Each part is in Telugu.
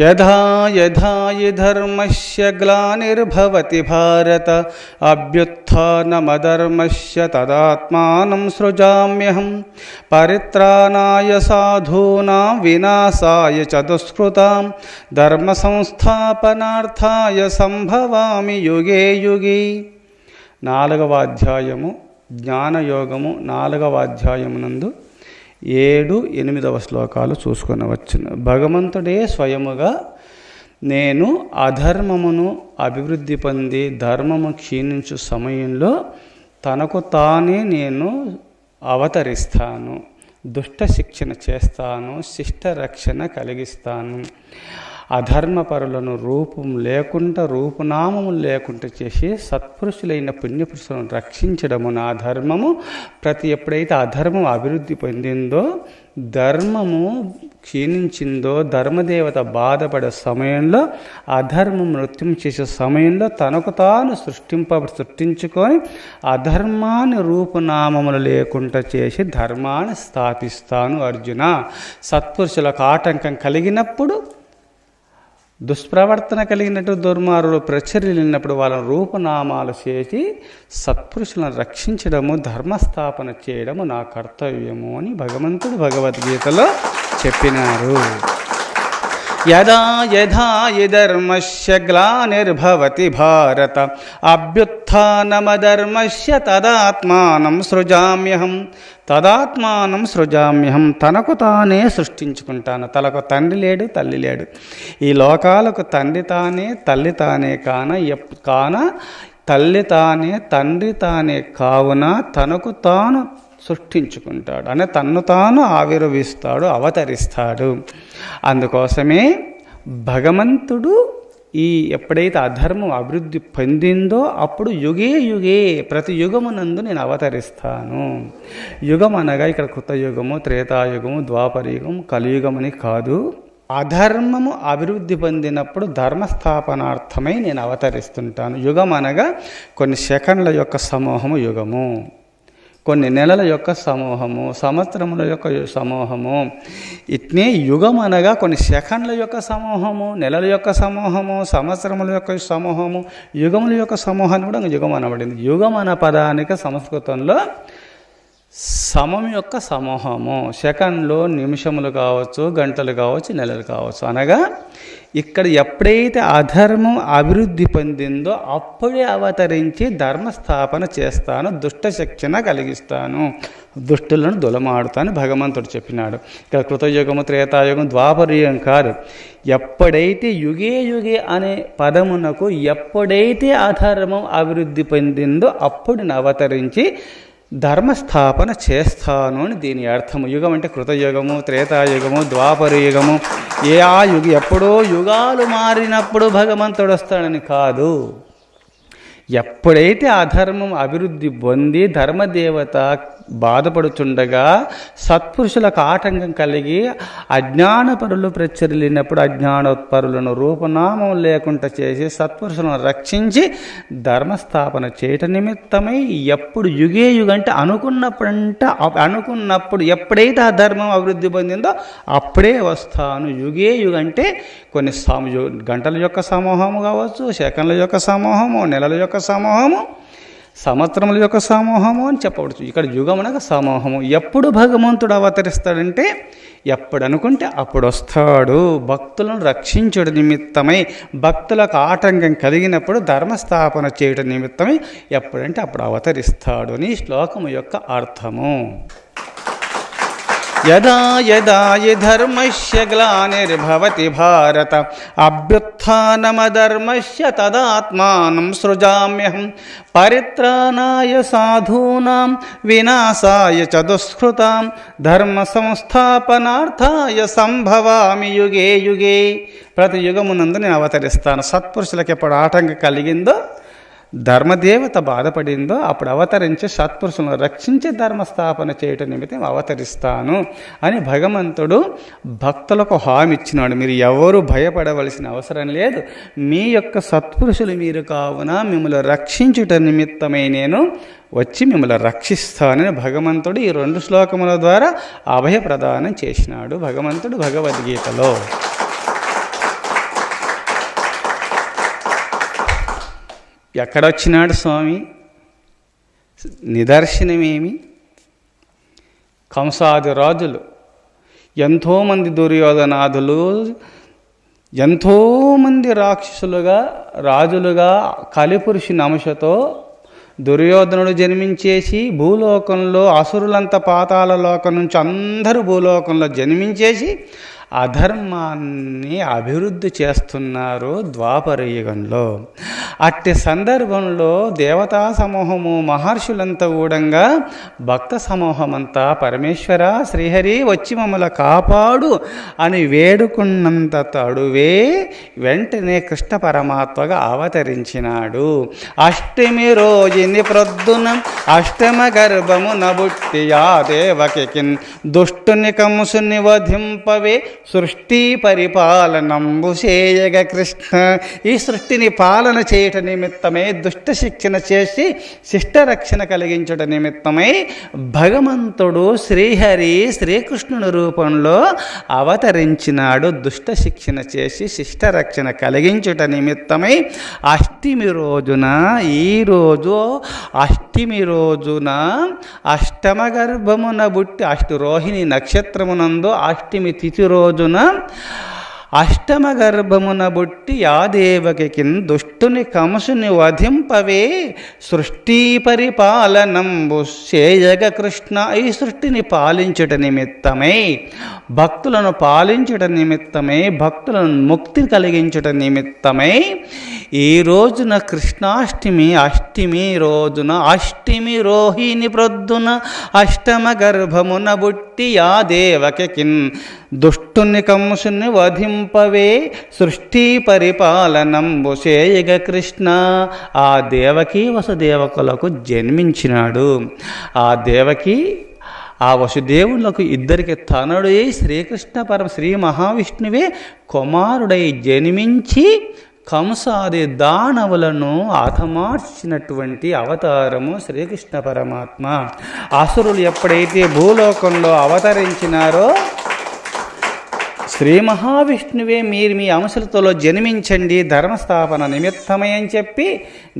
యథా యథా హి ధర్మస్య గ్లానిర్భవతి భారత అభ్యుత్థానమధర్మస్య తదాత్మానం సృజామ్యహం పరిత్రాణాయ సాధూనాం వినాశాయ చ దుష్కృతాం ధర్మ సంస్థాపనార్థాయ సంభవామి యుగే యుగే. 4వ అధ్యాయము జ్ఞానయోగము 4వ అధ్యాయమునందు 7, 8వ శ్లోకాలు చూసుకొనవచ్చును. భగవంతుడే స్వయముగా నేను అధర్మమును అభివృద్ధి పొంది ధర్మము క్షీణించు సమయంలో తనకు తానే నేను అవతరిస్తాను, దుష్ట శిక్షణ చేస్తాను, శిష్ట రక్షణ కలిగిస్తాను. అధర్మపరులను రూపం లేకుండా రూపనామము లేకుండా చేసి సత్పురుషులైన పుణ్యపురుషులను రక్షించడము నా ధర్మము. ఎప్పుడైతే అధర్మం అభివృద్ధి పొందిందో, ధర్మము క్షీణించిందో, ధర్మదేవత బాధపడే సమయంలో, అధర్మం నృత్యం చేసే సమయంలో తనకు తాను సృష్టించుకొని అధర్మాన్ని రూపనామములు లేకుండా చేసి ధర్మాన్ని స్థాపిస్తాను. అర్జున, సత్పురుషులకు ఆటంకం కలిగినప్పుడు, దుష్ప్రవర్తన కలిగినట్టు దుర్మార్గులు ప్రచర్యలినప్పుడు వాళ్ళని రూపనామాలు చేసి సత్పురుషులను రక్షించడము, ధర్మస్థాపన చేయడము నా కర్తవ్యము అని భగవంతుడు భగవద్గీతలో చెప్పినారు. యదా యథా హి ధర్మస్య గ్లానిర్భవతి భారత అభ్యుత్థానమధర్మస్య తదాత్మానం సృజామ్యహం. తదాత్మానం సృజామ్యహం, తనకు తానే సృష్టించుకుంటాను. తనకు తండ్రి లేడు, తల్లి లేడు. ఈ లోకాలకు తండ్రి తానే, తల్లి తానే కాన తల్లి తానే, తండ్రి తానే కావున తనకు తాను సృష్టించుకుంటాడు. అనే తన్ను తాను ఆవిర్భవిస్తాడు, అవతరిస్తాడు. అందుకోసమే భగవంతుడు ఎప్పుడైతే అధర్మం అభివృద్ధి పొందిందో అప్పుడు యుగే యుగే, ప్రతి యుగమునందు నేను అవతరిస్తాను. యుగం అనగా ఇక్కడ కృతయుగము, త్రేతాయుగము, ద్వాపరయుగం, కలియుగం అని కాదు. అధర్మము అభివృద్ధి పొందినప్పుడు ధర్మస్థాపనార్థమై నేను అవతరిస్తుంటాను. యుగం అనగా కొన్ని సెకండ్ల యొక్క సమూహము యుగము, కొన్ని నెలల యొక్క సమూహము, సంవత్సరముల యొక్క సమూహము. ఇట్నే యుగం అనగా కొన్ని సెకండ్ల యొక్క సమూహము, నెలల యొక్క సమూహము, సంవత్సరముల యొక్క సమూహము, యుగముల యొక్క సమూహాన్ని కూడా యుగం అనబడింది. యుగం అన్న పదానికి సంస్కృతంలో సమం యొక్క సమూహము. సెకండ్లు, నిమిషములు కావచ్చు, గంటలు కావచ్చు, నెలలు కావచ్చు. అనగా ఇక్కడ ఎప్పుడైతే అధర్మం అభివృద్ధి పొందిందో అప్పుడే అవతరించి ధర్మస్థాపన చేస్తాను, దుష్ట శిక్షణ కలిగిస్తాను, దుష్టులను దులమాడుతాను భగవంతుడు చెప్పినాడు. ఇక్కడ కృతయుగము, త్రేతాయుగం, ద్వాపరయుగం కాదు. ఎప్పుడైతే యుగే యుగే అనే పదమునకు ఎప్పుడైతే అధర్మం అభివృద్ధి పొందిందో అప్పుడు అవతరించి ధర్మస్థాపన చేస్తాను అని దీని అర్థము. యుగం అంటే కృతయుగము, త్రేతాయుగము, ద్వాపరయుగము. ఆ ఎప్పుడో యుగాలు మారినప్పుడు భగవంతుడు వస్తాడని కాదు. ఎప్పుడైతే అధర్మం అభివృద్ధి పొంది ధర్మదేవత బాధపడుచుండగా సత్పురుషులకు ఆటంకం కలిగి అజ్ఞానపరులు ప్రచరిల్లినప్పుడు అజ్ఞానోత్పరులను రూపనామం లేకుండా చేసి సత్పురుషులను రక్షించి ధర్మస్థాపన చేయటం నిమిత్తమై ఎప్పుడు యుగే యుగ అంటే అనుకున్నప్పుడు ఎప్పుడైతే ఆ ధర్మం అభివృద్ధి పొందిందో అప్పుడే వస్తాను. యుగే యుగ అంటే కొన్ని గంటల యొక్క సమూహము కావచ్చు, సెకండ్ల యొక్క సమూహము, నెలల యొక్క సమూహము, సంవత్సరముల యొక్క సమూహము అని చెప్పవచ్చు. ఇక్కడ యుగం అనగా సమూహము. ఎప్పుడు భగవంతుడు అవతరిస్తాడంటే ఎప్పుడు అనుకుంటే అప్పుడు వస్తాడు. భక్తులను రక్షించడం నిమిత్తమై, భక్తులకు ఆటంకం కలిగినప్పుడు ధర్మస్థాపన చేయడం నిమిత్తమై ఎప్పుడంటే అప్పుడు అవతరిస్తాడు అని శ్లోకము యొక్క అర్థము. యదా యదా హి ధర్మస్య గ్లానిర్భవతి భారత అభ్యుత్థానమధర్మస్య తదాత్మానం సృజామ్యహం పరిత్రాణాయ సాధూనాం వినాశాయ చ దుష్కృతాం ధర్మ సంస్థాపనార్థాయ సంభవామి యుగే యుగే. ప్రతి యుగమునందు నేను అవతరిస్తాను. సత్పురుషులకు ఎప్పుడు ఆటంకం కలిగిందో, ధర్మదేవత బాధపడిందో అప్పుడు అవతరించి సత్పురుషులను రక్షించి ధర్మస్థాపన చేయటం నిమిత్తం అవతరిస్తాను అని భగవంతుడు భక్తులకు హామీ ఇచ్చినాడు. మీరు ఎవరు భయపడవలసిన అవసరం లేదు. మీ యొక్క సత్పురుషులు మీరు కావున మిమ్మల్ని రక్షించుట నిమిత్తమై నేను వచ్చి మిమ్మల్ని రక్షిస్తానని భగవంతుడు ఈ 2 శ్లోకముల ద్వారా అభయ ప్రదానం చేసినాడు భగవంతుడు భగవద్గీతలో. ఎక్కడొచ్చినాడు స్వామి? నిదర్శనమేమి? కంసాది రాజులు, ఎంతోమంది దుర్యోధనాదులు, ఎంతోమంది రాజులుగా కలిపురుషుని అంశతో దుర్యోధనుడు జన్మించేసి భూలోకంలో అసురులంతా పాతాళ లోకం నుంచి అందరూ భూలోకంలో జన్మించేసి అధర్మాన్ని అభివృద్ధి చేస్తున్నారు ద్వాపర యుగంలో. అట్టి సందర్భంలో దేవతా సమూహము మహర్షులంతా కూడంగా భక్త సమూహమంతా పరమేశ్వర శ్రీహరి వచ్చి మమ్మల్ని కాపాడు అని వేడుకున్నంత తడువే వెంటనే కృష్ణ పరమాత్మగా అవతరించినాడు. అష్టమి రోజుని ప్రొద్దున అష్టమ గర్భమున బుట్టి ఆ దేవకిన్ దుష్టుని కంసుని వధింపవే సృష్టి పరిపాలనంబు చేయగ కృష్ణ. ఈ సృష్టిని పాలన చేయట నిమిత్తమై, దుష్ట శిక్షణ చేసి శిష్టరక్షణ కలిగించట నిమిత్తమై భగవంతుడు శ్రీహరి శ్రీకృష్ణుని రూపంలో అవతరించినాడు. దుష్ట శిక్షణ చేసి శిష్టరక్షణ కలిగించుట నిమిత్తమై అష్టమి రోజున, ఈరోజు అష్టమి రోజున అష్టమ గర్భమున బుట్టి రోహిణి నక్షత్రమునందు అష్టమి తిథి రోజున అష్టమ గర్భమున బుట్టి యాదేవకిన్ దుష్టుని కంసుని వధింపవే సృష్టి పరిపాలనంబు చేయగ కృష్ణ. ఈ సృష్టిని పాలించుట నిమిత్తమై, భక్తులను పాలించుట నిమిత్తమై, భక్తులను ముక్తి కలిగించుట నిమిత్తమై ఈ రోజున కృష్ణాష్టమి, అష్టమి రోజున అష్టమి రోహిణి ప్రొద్దున అష్టమ గర్భమున బుట్టి యాదేవకిన్ దుష్టుని కంసుని వధింపవే సృష్టి పరిపాలనంబు చేయగ కృష్ణ. ఆ దేవకి వసుదేవకులకు జన్మించినాడు. ఆ దేవకి ఆ వసుదేవులకు ఇద్దరికి తనుడై శ్రీ మహావిష్ణువే కుమారుడై జన్మించి కంసాది దానవులను హతమార్చినటువంటి అవతారము శ్రీకృష్ణ పరమాత్మ. అసురులు ఎప్పుడైతే భూలోకంలో అవతరించినారో శ్రీ మహావిష్ణువే మీరు మీ అంశలతో జన్మించండి ధర్మస్థాపన నిమిత్తమై అని చెప్పి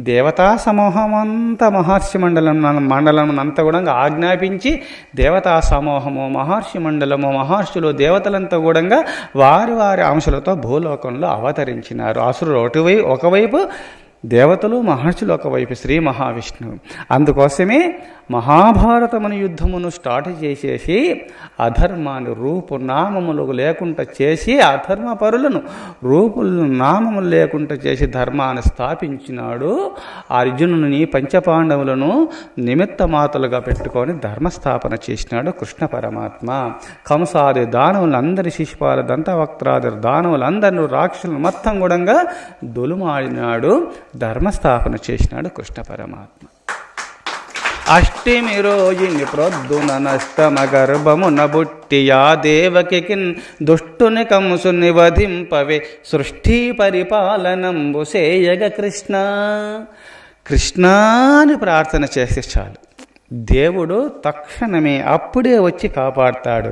దేవతా సమూహమంతా మహర్షి మండలం అంతా కూడా ఆజ్ఞాపించి దేవతా సమూహము, మహర్షి మండలము, మహర్షులు, దేవతలంతా కూడా వారి వారి అంశలతో భూలోకంలో అవతరించినారు. అసురులు ఒకవైపు, దేవతలు మహర్షులు ఒకవైపు, శ్రీ మహావిష్ణువు. అందుకోసమే మహాభారతమును యుద్ధమును స్టార్ట్ చేసేసి అధర్మాన్ని రూపునామములు లేకుండా చేసి, అధర్మ పరులను రూపులను నామములు లేకుండా చేసి ధర్మాన్ని స్థాపించినాడు. అర్జునుని పంచపాండవులను నిమిత్త మాతలుగా పెట్టుకొని ధర్మస్థాపన చేసినాడు కృష్ణ పరమాత్మ. కంసాది దానవులందరి శిశుపాల దంతవక్త్రాది దానవులందరినీ రాక్షసులను మొత్తం కూడా దొలుమాడినాడు, ధర్మస్థాపన చేసినాడు కృష్ణ పరమాత్మ. అష్టమి రోజుని ప్రొద్దున నష్టమ గర్భమున బుట్టి ఆ దేవకిన్ దుష్టుని కంసుని వధింపవే సృష్టి పరిపాలనంబు చేయగ కృష్ణ. కృష్ణాని ప్రార్థన చేస్తే చాలు, దేవుడు తక్షణమే అప్పుడే వచ్చి కాపాడుతాడు.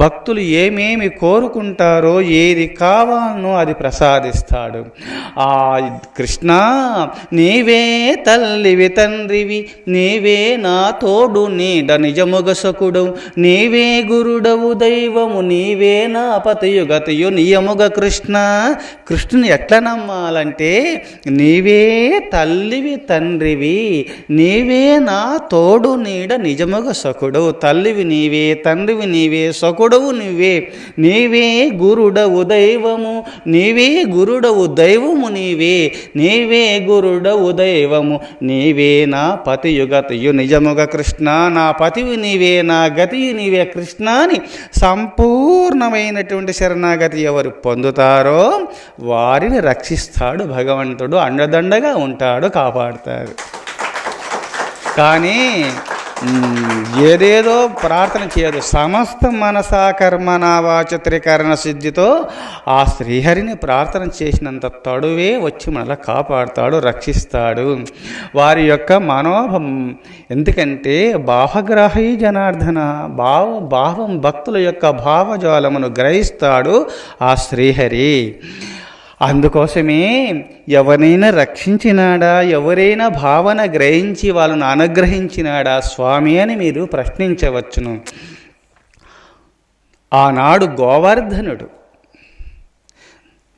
భక్తులు ఏమేమి కోరుకుంటారో, ఏది కావాలనో అది ప్రసాదిస్తాడు. ఆ కృష్ణ నీవే తల్లివి తండ్రివి, నీవే నా తోడు నీడ నిజముగ సకుడవు, నీవే గురుడవు దైవము, నీవే నా పతియు గతియు నియముగ కృష్ణ. కృష్ణుని ఎట్లా నమ్మాలంటే నీవే తల్లివి తండ్రివి, నీవే నా తోడు నీడ నిజముగ సకుడవు. తల్లివి నీవే, తండ్రివి నీవే, సకుడవు నీవే, నీవే గురుడవు దైవము, నీవే గురుడవు దైవము, నీవే గురుడవు దైవము, నీవే నా పతియు గతియు నిజముగ కృష్ణ. నా పతివి నీవే, నా గతియు నీవే కృష్ణ అని సంపూర్ణమైనటువంటి శరణాగతి ఎవరు పొందుతారో వారిని రక్షిస్తాడు భగవంతుడు, అండదండగా ఉంటాడు, కాపాడుతాడు. కానీ ఏదేదో ప్రార్థన చేయదు. సమస్త మనసా కర్మణ వాచ త్రికరణ సిద్ధితో ఆ శ్రీహరిని ప్రార్థన చేసినంత తడువే వచ్చి మనలా కాపాడుతాడు, రక్షిస్తాడు. వారి యొక్క మనోభం ఎందుకంటే భావగ్రాహీ జనార్దన, భావం భక్తుల యొక్క భావజాలమును గ్రహిస్తాడు ఆ శ్రీహరి. అందుకోసమే ఎవరైనా రక్షించినాడా, ఎవరైనా భావన గ్రహించి వాళ్ళను అనుగ్రహించినాడా స్వామి అని మీరు ప్రశ్నించవచ్చును. ఆనాడు గోవర్ధనుడు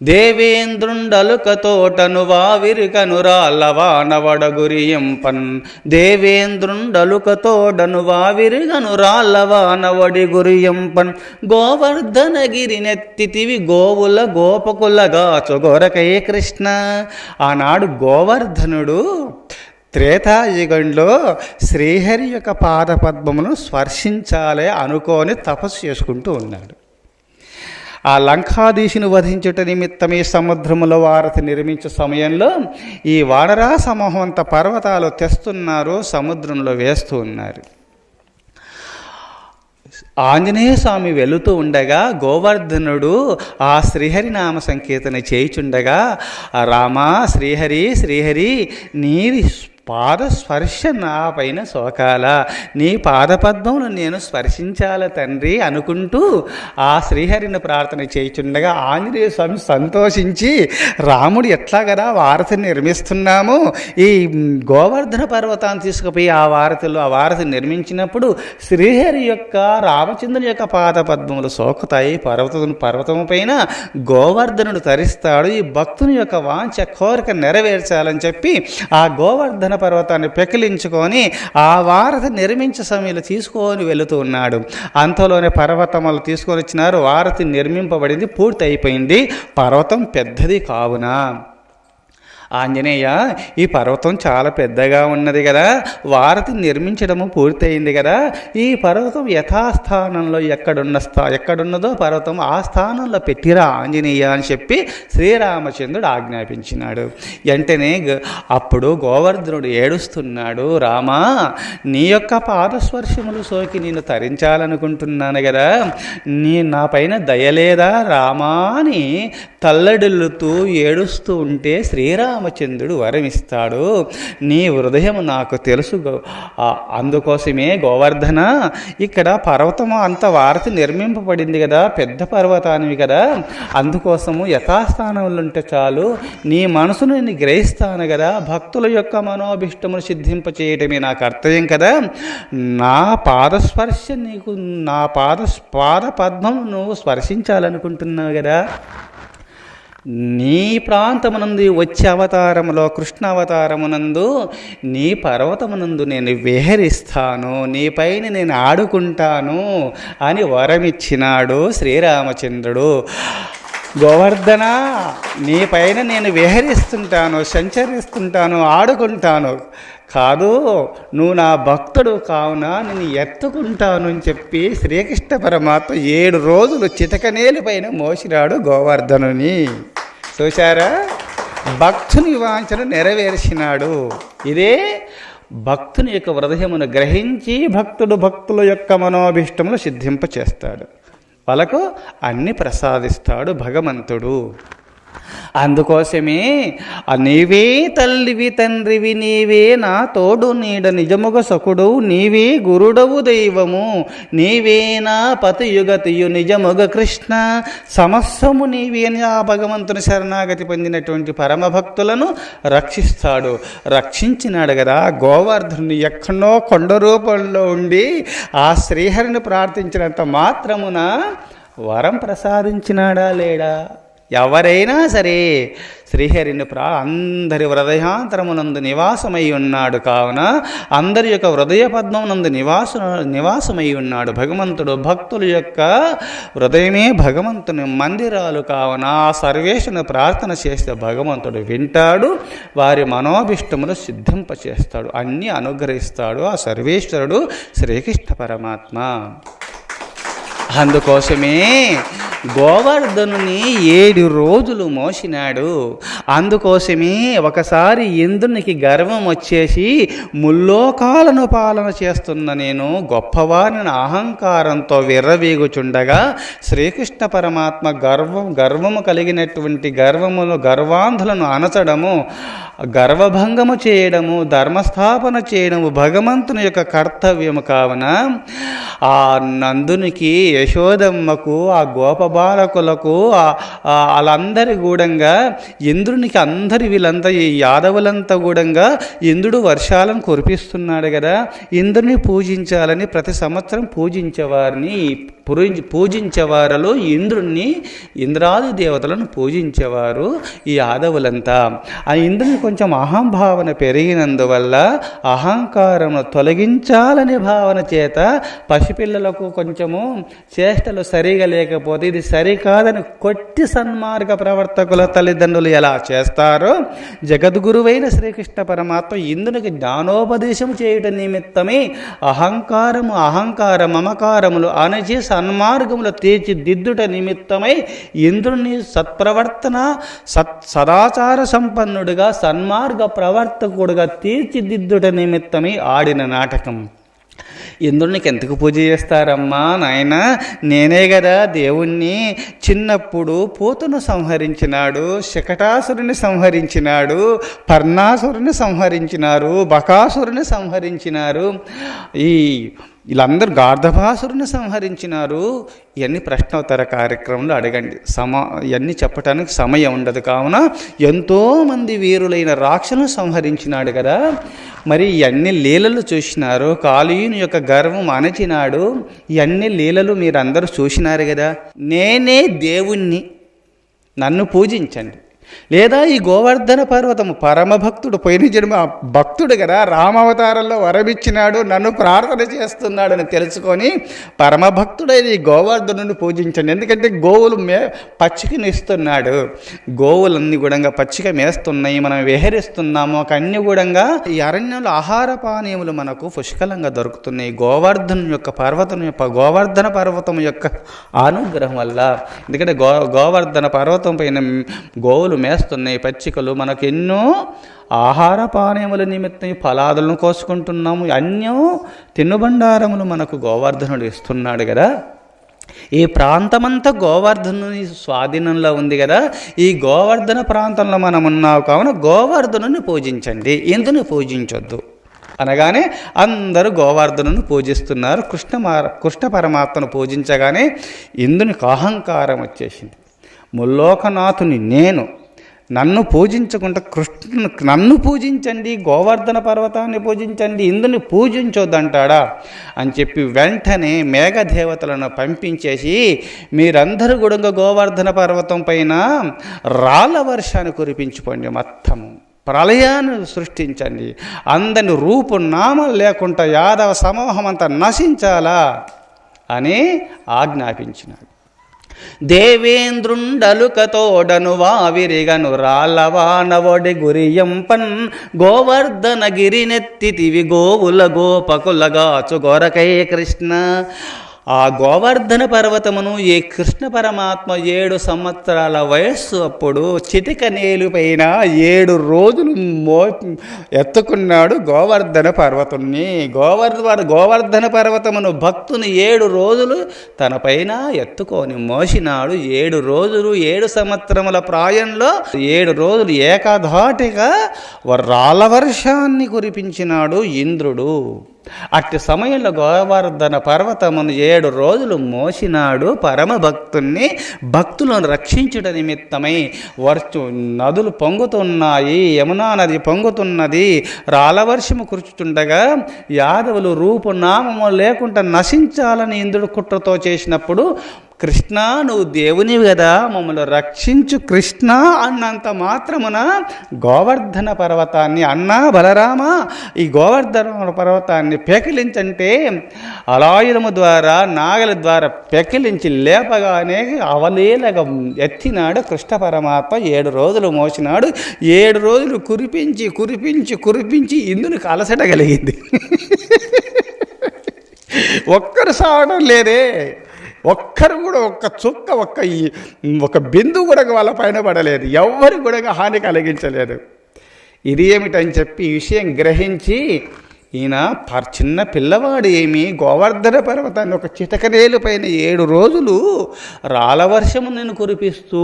దేవేంద్రుండలుకతోటను వావిరికనురాళ్ళవానవడగురియంపన్, దేవేంద్రుండలుకతోడను వావిరిగనురాళ్ళవానవడి గురియంపన్, గోవర్ధనగిరి నెత్తితివి గోవుల గోపకులగా చొగొరకై కృష్ణ. ఆనాడు గోవర్ధనుడు త్రేతాయుగంలో శ్రీహరి యొక్క పాదపద్మమును స్పర్శించాలి అనుకొని తపస్సు చేసుకుంటూ ఉన్నాడు. ఆ లంకాధీశుని వధించుట నిమిత్తమే సముద్రములో వారధి నిర్మించే సమయంలో ఈ వానరా సమూహం అంత పర్వతాలు తెస్తున్నారు, సముద్రంలో వేస్తూ ఉన్నారు. ఆంజనేయ స్వామి వెళుతూ ఉండగా గోవర్ధనుడు ఆ శ్రీహరి నామ సంకీర్తన చేయుచుండగా, రామా శ్రీహరి శ్రీహరి నీది పాదస్పర్శ నా పైన సోకాల, నీ పాదపద్మమును నేను స్పర్శించాల తండ్రి అనుకుంటూ ఆ శ్రీహరిని ప్రార్థన చేయుచుండగా ఆంజనేయ స్వామి సంతోషించి, రాముడు ఎట్లా కదా వారధిని నిర్మిస్తున్నాము, ఈ గోవర్ధన పర్వతాన్ని తీసుకుపోయి ఆ వారధి నిర్మించినప్పుడు శ్రీహరి యొక్క రామచంద్రుని యొక్క పాదపద్మములు సోకుతాయి, పర్వతము పైన గోవర్ధనుడు తరిస్తాడు, ఈ భక్తుని యొక్క వాంఛ కోరిక నెరవేర్చాలని చెప్పి ఆ గోవర్ధన పర్వతాన్ని పెకిలించుకొని ఆ వారధి నిర్మించే సమయంలో తీసుకొని వెళుతూ ఉన్నాడు. అంతలోనే పర్వతములు తీసుకొని వచ్చినారు, వారధి నిర్మింపబడింది, పూర్తి అయిపోయింది. పర్వతం పెద్దది కావున ఆంజనేయ ఈ పర్వతం చాలా పెద్దగా ఉన్నది కదా, వారధి నిర్మించడము పూర్తయింది కదా, ఈ పర్వతం యథాస్థానంలో ఎక్కడున్నదో పర్వతం ఆ స్థానంలో పెట్టిరా ఆంజనేయ అని చెప్పి శ్రీరామచంద్రుడు ఆజ్ఞాపించినాడు. వెంటనే అప్పుడు గోవర్ధనుడు ఏడుస్తున్నాడు, రామా నీ యొక్క పాదస్పర్శములు సోకి నేను తరించాలనుకుంటున్నాను కదా, నా పైన దయలేదా రామా అని తల్లడిల్లుతూ ఏడుస్తూ ఉంటే శ్రీరామచంద్రుడు వరమిస్తాడు. నీ హృదయం నాకు తెలుసు, అందుకోసమే గోవర్ధన ఇక్కడ పర్వతము అంత వారధి నిర్మింపబడింది కదా, పెద్ద పర్వతానివి కదా, అందుకోసము యథాస్థానంలో ఉంటే చాలు, నీ మనసును నేను గ్రహిస్తాను కదా, భక్తుల యొక్క మనోభిష్టమును సిద్ధింప చేయటమే నా కర్తవ్యం కదా, నా పాదస్పర్శ నీకు, నా పాద పద్మము నువ్వు స్పర్శించాలనుకుంటున్నావు కదా, నీ ప్రాంతమునందు వచ్చే అవతారములో కృష్ణ అవతారమునందు నీ పర్వతమునందు నేను విహరిస్తాను, నీపైన నేను ఆడుకుంటాను అని వరమిచ్చినాడు శ్రీరామచంద్రుడు. గోవర్ధన నీ పైన నేను విహరిస్తుంటాను, సంచరిస్తుంటాను, ఆడుకుంటాను, కాదు నువ్వు నా భక్తుడు కావున నేను ఎత్తుకుంటాను అని చెప్పి శ్రీకృష్ణ పరమాత్మ 7 రోజులు చితకనేలు పైన మోసినాడు గోవర్ధనుని. చూశారా, భక్తుని వాంఛను నెరవేర్చినాడు. ఇదే భక్తుని యొక్క హృదయమును గ్రహించి భక్తుల యొక్క మనోభిష్టములు సిద్ధింప చేస్తాడు, వాళ్ళకు అన్ని ప్రసాదిస్తాడు భగవంతుడు. అందుకోసమే నీవే తల్లివి తండ్రివి, నీవే నా తోడు నీడ నిజముగ సకుడు, నీవే గురుడవు దైవము, నీవే నా పతియుగతియు నిజముగ కృష్ణ, సమస్తము నీవే అని ఆ భగవంతుని శరణాగతి పొందినటువంటి పరమ భక్తులను రక్షిస్తాడు. రక్షించినాడు కదా గోవర్ధనుని, ఎక్కడో కొండ రూపంలో ఉండి ఆ శ్రీహరిని ప్రార్థించినంత మాత్రమున వరం ప్రసాదించినాడా లేడా? ఎవరైనా సరే శ్రీహరిని అందరి హృదయాంతరమునందు నివాసమై ఉన్నాడు కావున, అందరి యొక్క హృదయ పద్మమునందు నివాసమై ఉన్నాడు భగవంతుడు. భక్తుల యొక్క హృదయమే భగవంతుని మందిరాలు కావున ఆ సర్వేశ్వరుని ప్రార్థన చేస్తే భగవంతుడు వింటాడు, వారి మనోభిష్టములు సిద్ధింపచేస్తాడు, అన్నీ అనుగ్రహిస్తాడు ఆ సర్వేశ్వరుడు శ్రీకృష్ణ పరమాత్మ. అందుకోసమే గోవర్ధనుని 7 రోజులు మోసినాడు. అందుకోసమే ఒకసారి ఇంద్రునికి గర్వం వచ్చేసి, ముల్లోకాలను పాలన చేస్తున్న నేను గొప్పవారిని అహంకారంతో విర్రవీగుచుండగా శ్రీకృష్ణ పరమాత్మ గర్వము కలిగినటువంటి గర్వాంధులను అనచడము, గర్వభంగము చేయడము, ధర్మస్థాపన చేయడము భగవంతుని యొక్క కర్తవ్యము కావున ఆ నందునికి, యశోదమ్మకు, ఆ గోప గోపాలకులకు వాళ్ళందరి గూడంగా ఇంద్రునికి వీళ్ళంతా ఈ యాదవులంతా గూడంగా ఇంద్రుడు వర్షాలను కురిపిస్తున్నాడు కదా, ఇంద్రుని పూజించాలని ప్రతి సంవత్సరం పూజించేవారిలో ఇంద్రుణ్ణి, ఇంద్రాది దేవతలను పూజించేవారు ఈ యాదవులంతా. ఆ ఇంద్రుని కొంచెం అహంభావన పెరిగినందువల్ల అహంకారమును తొలగించాలనే భావన చేత పసిపిల్లలకు కొంచెము చేష్టలు సరిగా లేకపోతే ఇది సరికాదని కొట్టి సన్మార్గ ప్రవర్తకుల తల్లిదండ్రులు ఎలా చేస్తారో జగద్గురువైన శ్రీకృష్ణ పరమాత్మ ఇంద్రునికి జ్ఞానోపదేశం చేయటం నిమిత్తమే అహంకార మమకారములు అణచి సన్మార్గములు తీర్చిదిద్దుట నిమిత్తమై ఇంద్రుని సత్ప్రవర్తన సదాచార సంపన్నుడిగా సన్మార్గ ప్రవర్తకుడుగా తీర్చిదిద్దుట నిమిత్తమై ఆడిన నాటకం. ఇంద్రునికి ఎందుకు పూజ చేస్తారమ్మా నాయన? నేనే కదా దేవుణ్ణి. చిన్నప్పుడు పూతను సంహరించినాడు, శకటాసురుని సంహరించినాడు, పర్ణాసురుని సంహరించినారు, బకాసురుని సంహరించినారు, వీళ్ళందరూ గార్ధభాసురుని సంహరించినారు. ఇవన్నీ ప్రశ్నోత్తర కార్యక్రమంలో అడగండి. ఇవన్నీ చెప్పడానికి సమయం ఉండదు. కావున ఎంతోమంది వీరులైన రాక్షసులను సంహరించినాడు కదా. మరి ఇవన్నీ లీలలు చూసినారు. కాళీయుని యొక్క గర్వం అణచినాడు. ఇవన్నీ లీలలు మీరందరూ చూసినారు కదా. నేనే దేవుణ్ణి, నన్ను పూజించండి. లేదా ఈ గోవర్ధన పర్వతము పరమభక్తుడు, పోయిన జన్మ భక్తుడు కదా, రామావతారంలో వరమిచ్చినాడు, నన్ను ప్రార్థన చేస్తున్నాడు అని తెలుసుకొని పరమభక్తుడైన ఈ గోవర్ధనుని పూజించండి. ఎందుకంటే గోవులు పచ్చికనిస్తున్నాడు, గోవులన్నీ కూడా పచ్చిక మేస్తున్నాయి, మనం విహరిస్తున్నాము. ఒక అన్ని కూడా ఈ అరణ్యంలో ఆహార పానీయములు మనకు పుష్కలంగా దొరుకుతున్నాయి గోవర్ధను యొక్క గోవర్ధన పర్వతం యొక్క అనుగ్రహం వల్ల. ఎందుకంటే గోవర్ధన పర్వతం పైన గోవులు మేస్తున్నాయి, పచ్చికలు, మనకు ఎన్నో ఆహార పానీయముల నిమిత్తం ఫలాదులను కోసుకుంటున్నాము. అన్యం తినుబండారములు మనకు గోవర్ధనుడు ఇస్తున్నాడు కదా. ఈ ప్రాంతమంతా గోవర్ధనుని స్వాధీనంలో ఉంది కదా. ఈ గోవర్ధన ప్రాంతంలో మనం ఉన్నావు కావున గోవర్ధనుని పూజించండి, ఇందుని పూజించొద్దు అనగానే అందరూ గోవర్ధనుని పూజిస్తున్నారు. కృష్ణ పరమాత్మను పూజించగానే ఇందునికి అహంకారం వచ్చేసింది. ముల్లోకనాథుని నేను, నన్ను పూజించకుండా నన్ను పూజించండి, గోవర్ధన పర్వతాన్ని పూజించండి, ఇందుని పూజించొద్దంటాడా అని చెప్పి వెంటనే మేఘదేవతలను పంపించేసి మీరందరూ కూడా గోవర్ధన పర్వతం పైన రాళ్ళ వర్షాన్ని కురిపించుకోండి, మొత్తము ప్రళయాన్ని సృష్టించండి, అందరిని రూపు నామం లేకుండా యాదవ సమూహం అంతా నశించాలా అని ఆజ్ఞాపించినాడు. దేవేంద్రుండలుకతోడను వావిరిగను రాళ్ళవానవడి గురియంపన్ గోవర్ధన గిరినెత్తితివి గోవుల గోపకులగాచు గొరకై కృష్ణ. ఆ గోవర్ధన పర్వతమును ఈ కృష్ణ పరమాత్మ 7 సంవత్సరాల వయస్సు అప్పుడు చిటిక నేలుపైన 7 రోజులు ఎత్తుకున్నాడు గోవర్ధన పర్వతుని. గోవర్ధన పర్వతమును భక్తుని 7 రోజులు తన పైన ఎత్తుకొని మోసినాడు. 7 రోజులు 7 సంవత్సరముల ప్రాయంలో 7 రోజులు ఏకధాటిగా రాళ్ళ వర్షాన్ని కురిపించినాడు ఇంద్రుడు. అట్టి సమయంలో గోవర్ధన పర్వతమును 7 రోజులు మోసినాడు పరమభక్తుణ్ణి. భక్తులను రక్షించుట నిమిత్తమై నదులు పొంగుతున్నాయి, యమునా నది పొంగుతున్నది, రాళ్ళవర్షము కురుచుతుండగా యాదవులు రూపునామము లేకుండా నశించాలని ఇంద్రుడు కుట్రతో చేసినప్పుడు కృష్ణ నువ్వు దేవునివి కదా, మమ్మల్ని రక్షించు కృష్ణ అన్నంత మాత్రమున గోవర్ధన పర్వతాన్ని, అన్నా బలరామ ఈ గోవర్ధన పర్వతాన్ని పెకిలించంటే అలాయుధము ద్వారా నాగల ద్వారా పెకిలించి లేపగానే అవలీలగా ఎత్తినాడు కృష్ణ పరమాత్మ. 7 రోజులు మోసినాడు. 7 రోజులు కురిపించి కురిపించి కురిపించి ఇందునికి అలసట కలిగింది. ఒక్కరు సావడం లేదే, ఒక్కరు కూడా ఒక్క చుక్క ఒక బిందువు కూడా వాళ్ళ పైన పడలేదు, ఎవ్వరికి కూడా హాని కలిగించలేదు. ఇది ఏమిటని చెప్పి ఈ విషయం గ్రహించి ఈయన చిన్న పిల్లవాడు ఏమి గోవర్ధన పర్వతాన్ని ఒక చిటకనేలు పైన 7 రోజులు రాళ్ళ వర్షము నేను కురిపిస్తూ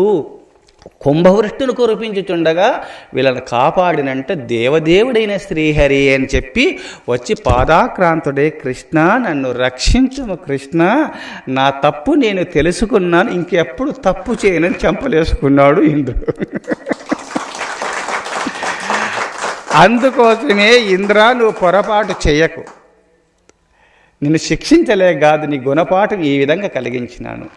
కుంభవృష్టిని కురిపించుచుండగా వీళ్ళని కాపాడినంటే దేవదేవుడైన శ్రీహరి అని చెప్పి వచ్చి పాదాక్రాంతుడే, కృష్ణ నన్ను రక్షించుము కృష్ణ, నా తప్పు నేను తెలుసుకున్నాను, ఇంకెప్పుడు తప్పు చేయనని చంపలేసుకున్నాడు ఇంద్రుడు. అందుకోసమే ఇంద్ర నువ్వు పొరపాటు చేయకు, నిన్ను శిక్షించలే కాదు, నీ గుణపాఠం ఈ విధంగా కలిగించినాను.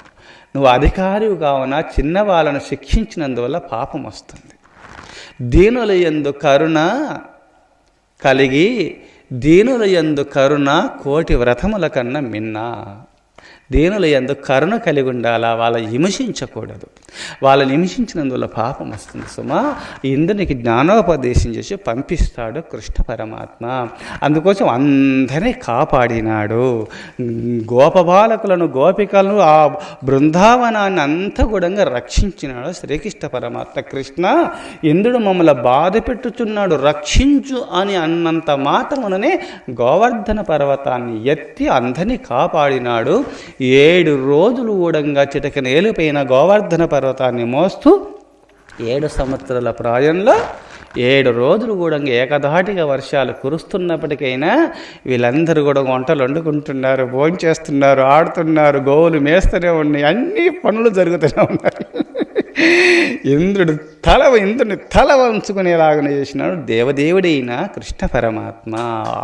నువ్వు అధికారివి కావున చిన్నవాళ్ళను శిక్షించినందువల్ల పాపం వస్తుంది. దీనుల యందు కరుణ కలిగి, దీనుల యందు కరుణ కోటి వ్రతముల కన్నా మిన్నా. దీనుల యందు కరుణ కలిగి ఉండాలా, వాళ్ళని హింసించకూడదు. వాళ్ళని హింసించినందువల్ల పాపం వస్తుంది సుమా. ఇంద్రునికి జ్ఞానోపదేశం చేసి పంపిస్తాడు కృష్ణ పరమాత్మ. అందుకోసం అందరినీ కాపాడినాడు. గోపబాలకులను, గోపికలను, ఆ బృందావనాన్ని అంతా కూడా రక్షించినాడు శ్రీకృష్ణ పరమాత్మ. కృష్ణ, ఇంద్రుడు మమ్మల్ని బాధ పెట్టుచున్నాడు, రక్షించు అని అన్నంత మాత్రముననే గోవర్ధన పర్వతాన్ని ఎత్తి అందరినీ కాపాడినాడు. 7 రోజులు ఊడంగా చిటకనేలిపోయిన గోవర్ధన పర్వతాన్ని మోస్తూ 7 సంవత్సరాల ప్రాయంలో 7 రోజులు కూడా ఏకధాటిగా వర్షాలు కురుస్తున్నప్పటికైనా వీళ్ళందరూ కూడా వంటలు వండుకుంటున్నారు, భోంచేస్తున్నారు, ఆడుతున్నారు, గోవులు మేస్తూనే ఉన్నాయి, అన్ని పనులు జరుగుతూనే ఉన్నాయి. ఇంద్రుడిని తల వంచుకునేలాగా చేసినాడు దేవదేవుడైన కృష్ణ పరమాత్మ.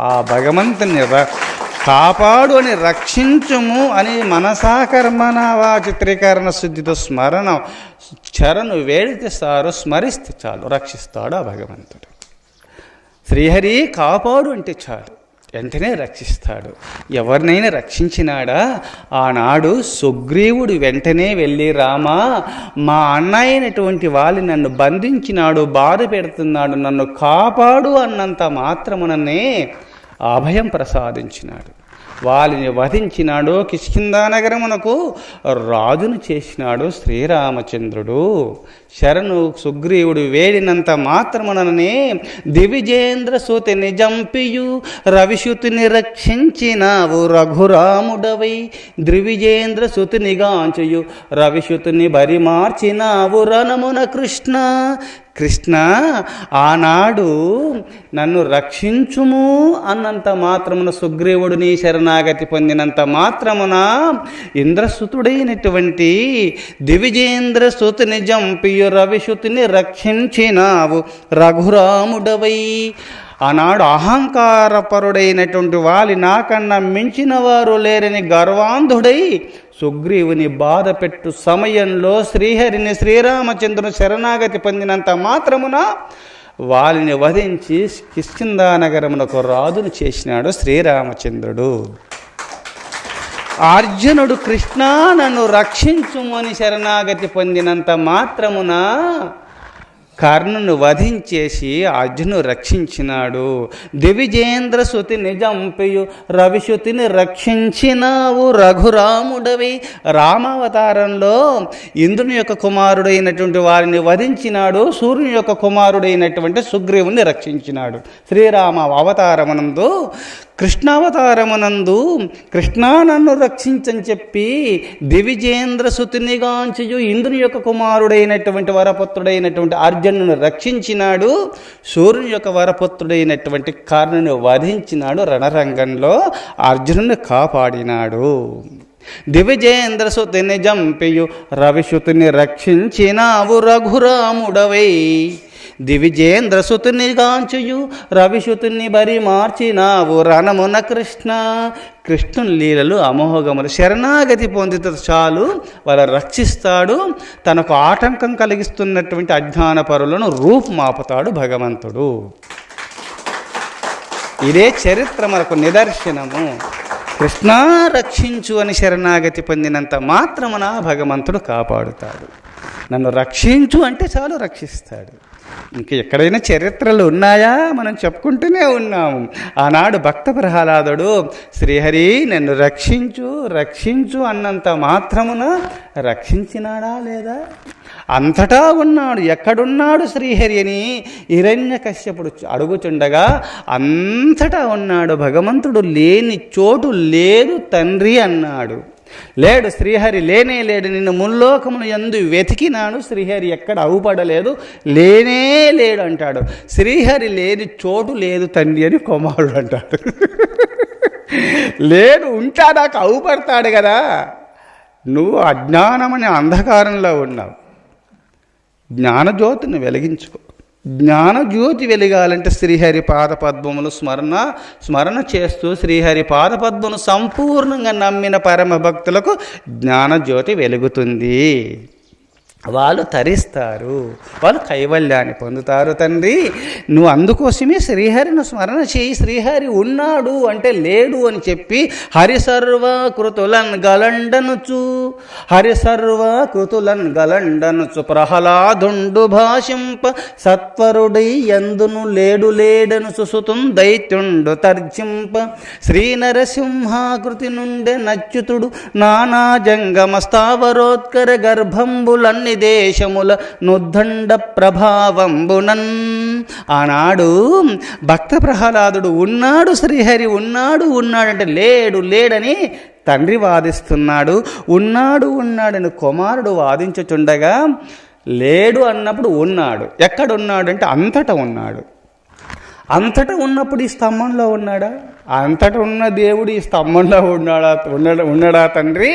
ఆ భగవంతుని కాపాడు అని, రక్షించుము అని మనసాకర్మణ వా చిత్రీకరణ శుద్ధితో స్మరణ చరణు వేడితే సారు, స్మరిస్తే చాలు, రక్షిస్తాడు ఆ భగవంతుడు. శ్రీహరి కాపాడు అంటే చాలు, వెంటనే రక్షిస్తాడు. ఎవరినైనా రక్షించినాడా? ఆనాడు సుగ్రీవుడు వెంటనే వెళ్ళి, రామా మా అన్నయ్యనటువంటి వాళ్ళు నన్ను బంధించినాడు, బాధ పెడుతున్నాడు, నన్ను కాపాడు అన్నంత మాత్రముననే అభయం ప్రసాదించినాడు. వాళ్ళని వధించినాడు. కిష్కింధానగరమునకు రాజును చేసినాడు శ్రీరామచంద్రుడు. శరణు సుగ్రీవుడు వేడినంత మాత్రముననే దివిజేంద్ర సూతిని జంపియు రవిశుతిని రక్షించినావు రఘురాముడవై, ద్విజేంద్ర సుతిని గాంచయు రవిశుతిని బరి మార్చినావు రణమున కృష్ణ. కృష్ణ, ఆనాడు నన్ను రక్షించుము అన్నంత మాత్రమున, సుగ్రీవుడు నీ శరణాగతి పొందినంత మాత్రమున ఇంద్రసుతుడైనటువంటి దివిజేంద్ర సుతిని జంపియు రవిశుతిని రక్షించినావు రఘురాముడవై. ఆనాడు అహంకారపరుడైనటువంటి వాలి నాకన్నా మించిన వారు లేరని గర్వాంధుడై సుగ్రీవుని బాధ పెట్టు సమయంలో శ్రీహరిని, శ్రీరామచంద్రుని శరణాగతి పొందినంత మాత్రమున వాలిని వధించి కిష్కింధానగరమునకు రాజును చేసినాడు శ్రీరామచంద్రుడు. అర్జునుడు కృష్ణ నన్ను రక్షించుమని శరణాగతి పొందినంత మాత్రమున కర్ణును వధించేసి అర్జును రక్షించినాడు. దివిజేంద్ర సుతిని జంపియు రవిశుతిని రక్షించినావు రఘురాముడవి. రామావతారంలో ఇంద్రుని యొక్క కుమారుడైనటువంటి వారిని వధించినాడు, సూర్యుని యొక్క కుమారుడైనటువంటి సుగ్రీవుని రక్షించినాడు. శ్రీరామ అవతారమునందు, కృష్ణావతారమునందు కృష్ణ నన్ను రక్షించని చెప్పి దివిజేంద్ర సుతినిగాంచు ఇంద్రుని యొక్క కుమారుడైనటువంటి వరపుత్రుడైనటువంటి అర్జునుని రక్షించినాడు. సూర్యుని యొక్క వరపుత్రుడైనటువంటి కర్ణుని వధించినాడు. రణరంగంలో అర్జునుని కాపాడినాడు. దివిజేంద్ర సుతిని జంపియు రవిశుతిని రక్షించినావు రఘురాముడవై. దివిజేంద్ర సుతుని గాంచుయు రవిశుతుని బరి మార్చినావు రణమున కృష్ణ. కృష్ణుని లీలలు అమోఘములు. శరణాగతి పొందితే చాలు వాళ్ళ రక్షిస్తాడు. తనకు ఆటంకం కలిగిస్తున్నటువంటి అజ్ఞాన పరులను రూపుమాపుతాడు భగవంతుడు. ఇదే చరిత్ర మనకు నిదర్శనము. కృష్ణ రక్షించు అని శరణాగతి పొందినంత మాత్రమున భగవంతుడు కాపాడుతాడు. నన్ను రక్షించు అంటే చాలు రక్షిస్తాడు. ఇంక ఎక్కడైనా చరిత్రలు ఉన్నాయా? మనం చెప్పుకుంటూనే ఉన్నాము. ఆనాడు భక్త ప్రహ్లాదుడు శ్రీహరి నన్ను రక్షించు రక్షించు అన్నంత మాత్రమున రక్షించినాడా లేదా? అంతటా ఉన్నాడు. ఎక్కడున్నాడు శ్రీహరి అని హిరణ్యకశ్యపుడు అడుగుచుండగా అంతటా ఉన్నాడు భగవంతుడు. లేని చోటు లేదు తండ్రి అన్నాడు. లేడు శ్రీహరి, లేనే లేడు. నిన్ను ముల్లోకమును యందు వెతికినాను, శ్రీహరి ఎక్కడ అవుపడలేదు, లేనే లేడు అంటాడు. శ్రీహరి లేని చోటు లేదు తండ్రి అని కుమారుడు అంటాడు. లేడు, ఉంటాడాక అవుపడతాడు కదా. నువ్వు అజ్ఞానమనే అంధకారంలో ఉన్నావు. జ్ఞానజ్యోతిని వెలిగించుకో. జ్ఞానజ్యోతి వెలిగాలంటే శ్రీహరి పాదపద్మములు స్మరణ చేస్తూ శ్రీహరి పాదపద్మను సంపూర్ణంగా నమ్మిన పరమ భక్తులకు జ్ఞానజ్యోతి వెలుగుతుంది. వాళ్ళు తరిస్తారు, వాళ్ళు కైవల్యాన్ని పొందుతారు. తండ్రి, నువ్వు అందుకోసమే శ్రీహరిని స్మరణ చేయి. శ్రీహరి ఉన్నాడు అంటే లేడు అని చెప్పి హరిసర్వకృతులన్ గలండనుచు, హరిసర్వకృతులన్ గలండనుచు ప్రహ్లాదుండు భాషింప సత్వరుడై ఎందును లేడు లేడనుచు సుతుం దైత్యుండు తర్జింప శ్రీనరసింహాకృతి నుండే నచ్యుతుడు నానా జంగమ స్థావరోత్కర గర్భంబులన్ని దేశముల నుద్దండ ప్రభావంబునన్. ఆనాడు భక్త ప్రహ్లాదుడు ఉన్నాడు, శ్రీహరి ఉన్నాడంటే లేడని తండ్రి వాదిస్తున్నాడు. ఉన్నాడని కుమారుడు వాదించుచుండగా, లేడు అన్నప్పుడు ఉన్నాడు. ఎక్కడున్నాడు అంటే అంతటా ఉన్నాడు. అంతటా ఉన్నప్పుడు ఈ స్తంభంలో ఉన్నాడా? అంతటా ఉన్న దేవుడు ఈ స్తంభంలో ఉన్నాడా తండ్రి?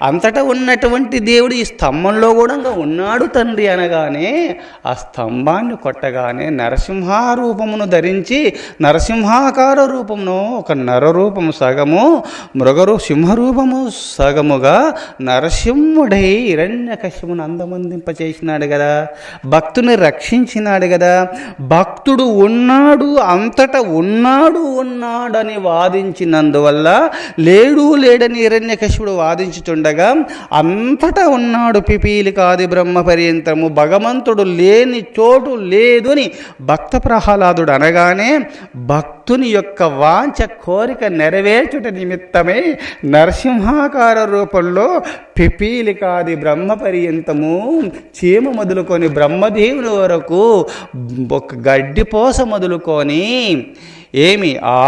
అంతటా ఉన్నటువంటి దేవుడు ఈ స్తంభంలో కూడా ఉన్నాడు తండ్రి అనగానే, ఆ స్తంభాన్ని కొట్టగానే నరసింహారూపమును ధరించి, నరసింహాకార రూపమును ఒక నరరూపము సగము, సింహరూపము సగముగా నరసింహుడై హిరణ్యకశ్యపుని అందమందింపచేసినాడు కదా, భక్తుని రక్షించినాడు కదా. భక్తుడు ఉన్నాడు, అంతటా ఉన్నాడని వాదించినందువల్ల లేడని హిరణ్యకశిపుడు వాదించుచుండగా, అంతటా ఉన్నాడు పిపీలికాది బ్రహ్మ పర్యంతము, భగవంతుడు లేని చోటు లేదు అని భక్త ప్రహ్లాదుడు అనగానే, భక్తుని యొక్క వాంఛ కోరిక నెరవేర్చుట నిమిత్తమే నరసింహాకార రూపంలో పిపీలికాది బ్రహ్మ పర్యంతము, చీమ మొదలుకొని బ్రహ్మదేవుని వరకు, ఒక గడ్డిపోస మొదలుకొని ఏమి ఆ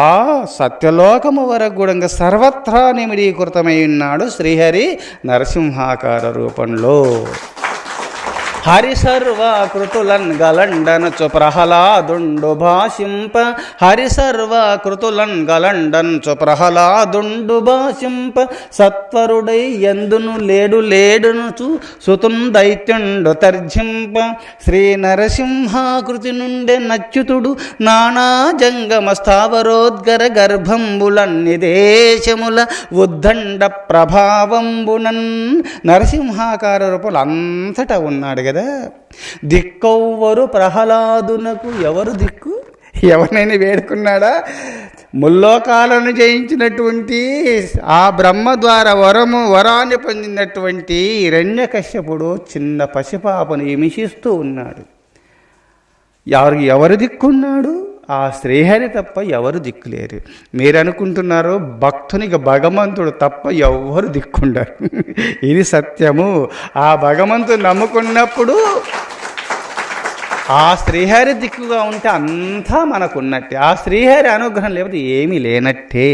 సత్యలోకము వరకు కూడా సర్వత్రా నిమిడీకృతమై ఉన్నాడు శ్రీహరి నరసింహాకార రూపంలో. హరిసర్వకృతులన్ గలండనుచు ప్రహ్లాదుండు భాషింప, హరిసర్వకృతులన్ గలండనుచు ప్రహ్లాదుండు భాషింప సత్వరుడై ఎందును లేడునుచు సుతుం దైత్యుండు తర్జింప శ్రీ నరసింహాకృతి నుండే నచ్యుతుడు నానా జంగమ స్థావరోద్గర గర్భంబులన్ని దేశముల ఉద్దండ ప్రభావంబునన్. నరసింహాకార రూపాలు అంతటా ఉన్నాడు కదా. దిక్కవ్వరు ప్రహ్లాదునకు, ఎవరు దిక్కు? ఎవరినైనా వేడుకున్నాడా? ముల్లోకాలను జయించినటువంటి ఆ బ్రహ్మ ద్వారా వరాన్ని పొందినటువంటి హిరణ్యకశ్యపుడు చిన్న పసిపాపను హింసిస్తూ ఉన్నాడు. ఎవరు దిక్కున్నాడు? ఆ శ్రీహరి తప్ప ఎవరు దిక్కులేరు. మీరు అనుకుంటున్నారు భక్తునికి భగవంతుడు తప్ప ఎవరు దిక్కుండారు. ఇది సత్యము. ఆ భగవంతుడు నమ్ముకున్నప్పుడు ఆ శ్రీహరి దిక్కుగా ఉంటే అంతా మనకున్నట్టే. ఆ శ్రీహరి అనుగ్రహం లేకపోతే ఏమీ లేనట్టే.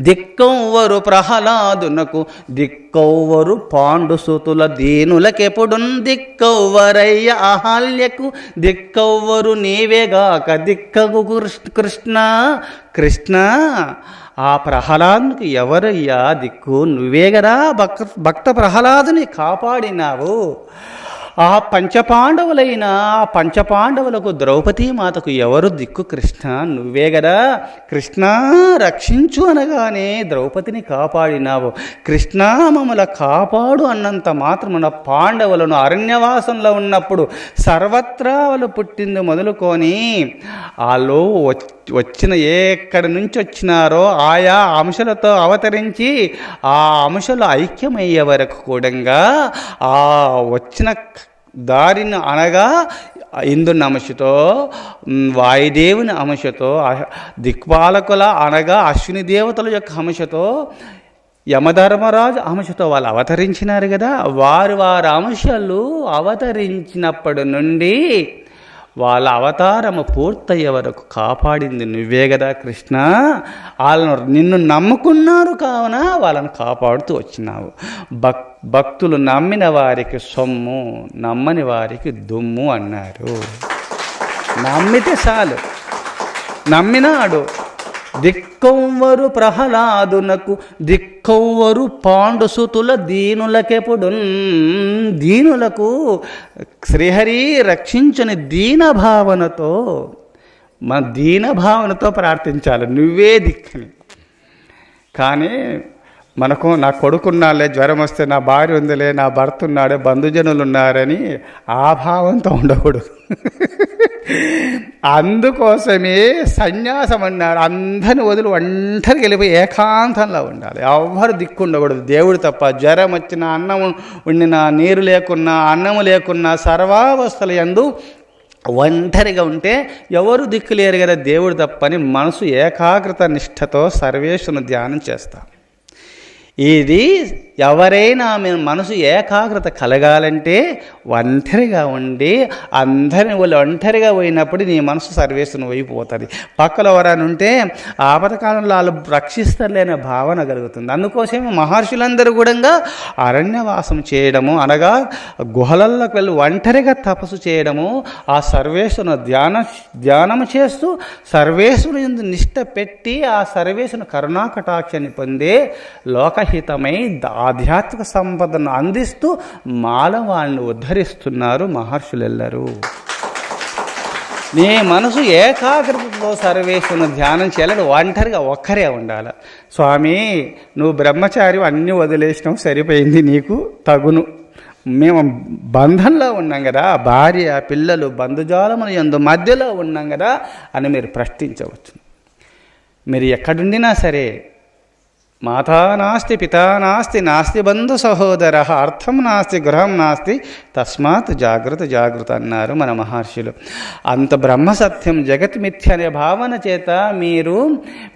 దిక్కవ్వరు ప్రహ్లాదునకు, దిక్కవ్వరు పాండుసుతుల దీనులకెప్పుడున్, దిక్కవ్వరయ్య అహల్యకు, దిక్కవ్వరు నీవేగాక దిక్కగు కృష్ణ. ఆ ప్రహ్లాదునికి ఎవరయ్యా దిక్కు? నువ్వేగరా భక్త ప్రహ్లాదుని కాపాడినావు. ఆ పంచపాండవులకు ద్రౌపదీ మాతకు ఎవరు దిక్కు? కృష్ణ, నువ్వే కదా. కృష్ణ రక్షించు అనగానే ద్రౌపదిని కాపాడినావు. కృష్ణ మమ్మల కాపాడు అన్నంత మాత్రమున పాండవులను అరణ్యవాసంలో ఉన్నప్పుడు సర్వత్రా వాళ్ళు పుట్టింది మొదలుకొని వాళ్ళు వచ్చిన ఎక్కడి నుంచి వచ్చినారో ఆయా అంశాలతో అవతరించి ఆ అంశాలు ఐక్యమయ్యే వరకు కూడా ఆ వచ్చిన దారిని అనగా ఇంద్రుని అంశతో, వాయుదేవుని అంశతో, దిక్పాలకుల అనగా అశ్విని దేవతల యొక్క అంశతో, యమధర్మరాజు అంశతో వాళ్ళు అవతరించినారు కదా. వారి అంశాలు అవతరించినప్పటి నుండి వాళ్ళ అవతారము పూర్తయ్యే వరకు కాపాడింది నువ్వే కదా కృష్ణ. వాళ్ళను నిన్ను నమ్ముకున్నారు కావున వాళ్ళని కాపాడుతూ వచ్చినావు. భక్తులు నమ్మిన వారికి సొమ్ము, నమ్మని వారికి దుమ్ము అన్నారు. నమ్మితే చాలు. నమ్మినాడు. దిక్కవ్వరు ప్రహ్లాదునకు దిక్కవ్వరు పాండుసుతుల దీనులకెప్పుడు. దీనులకు శ్రీహరి రక్షించని దీనభావనతో, మన దీనభావనతో ప్రార్థించాలి, నువ్వే దిక్కని. కానీ మనకు నా కొడుకున్నాలే, జ్వరం వస్తే నా భార్య ఉందిలే, నా భర్త ఉన్నాడే, బంధుజనులు ఉన్నారని ఆ భావంతో ఉండకూడదు. అందుకోసమే సన్యాసం అన్నాడు. అందరిని వదిలి ఒంటరికి వెళ్ళిపోయి ఏకాంతంలో ఉండాలి. ఎవ్వరు దిక్కు ఉండకూడదు, దేవుడు తప్ప. జ్వరం వచ్చినా, అన్నం వండినా, నీరు లేకున్నా, అన్నము లేకున్నా, సర్వావస్థల యందు ఒంటరిగా ఉంటే ఎవరు దిక్కులేరు కదా, దేవుడు తప్పని మనసు ఏకాగ్రత నిష్ఠతో సర్వేశ్వరుని ధ్యానం చేస్తాం. ఇది ఎవరైనా మనసు ఏకాగ్రత కలగాలంటే ఒంటరిగా ఉండి, అందరిని వాళ్ళు ఒంటరిగా పోయినప్పుడు నీ మనసు సర్వేశ్వరుని వైపోతుంది. పక్కలో ఎవరైనా ఉంటే ఆపదకాలంలో వాళ్ళు రక్షిస్తారులేనే భావన కలుగుతుంది. అందుకోసమే మహర్షులందరూ కూడా అరణ్యవాసం చేయడము, అనగా గుహలలోకి వెళ్ళి ఒంటరిగా తపస్సు చేయడము, ఆ సర్వేశ్వరుని ధ్యానం చేస్తూ సర్వేశ్వరుని యందు నిష్ఠ పెట్టి ఆ సర్వేశ్వరుని కరుణాకటాక్షాన్ని పొందే లోకహితమై ఆధ్యాత్మిక సంపదను అందిస్తూ మానవాళ్ళని ఉద్ధరిస్తున్నారు మహర్షులెల్లరూ. నీ మనసు ఏకాగ్రతతో సర్వేశ్వరుని ధ్యానం చేయాలని ఒంటరిగా ఒక్కరే ఉండాలి. స్వామి నువ్వు బ్రహ్మచారి అన్నీ వదిలేసినావు, సరిపోయింది, నీకు తగును, మేము బంధంలో ఉన్నాం కదా, భార్య పిల్లలు బంధుజాలముల యందు మధ్యలో ఉన్నాం కదా అని మీరు ప్రశ్నించవచ్చు. మీరు ఎక్కడుండినా సరే, మాతా నాస్తి పితా నాస్తి నాస్తి బంధు సహోదర అర్థం నాస్తి గృహం నాస్తి తస్మాత్ జాగ్రత్త జాగ్రత్త అన్నారు మన మహర్షులు. అంత బ్రహ్మసత్యం జగత్ మిథ్య అనే భావన చేత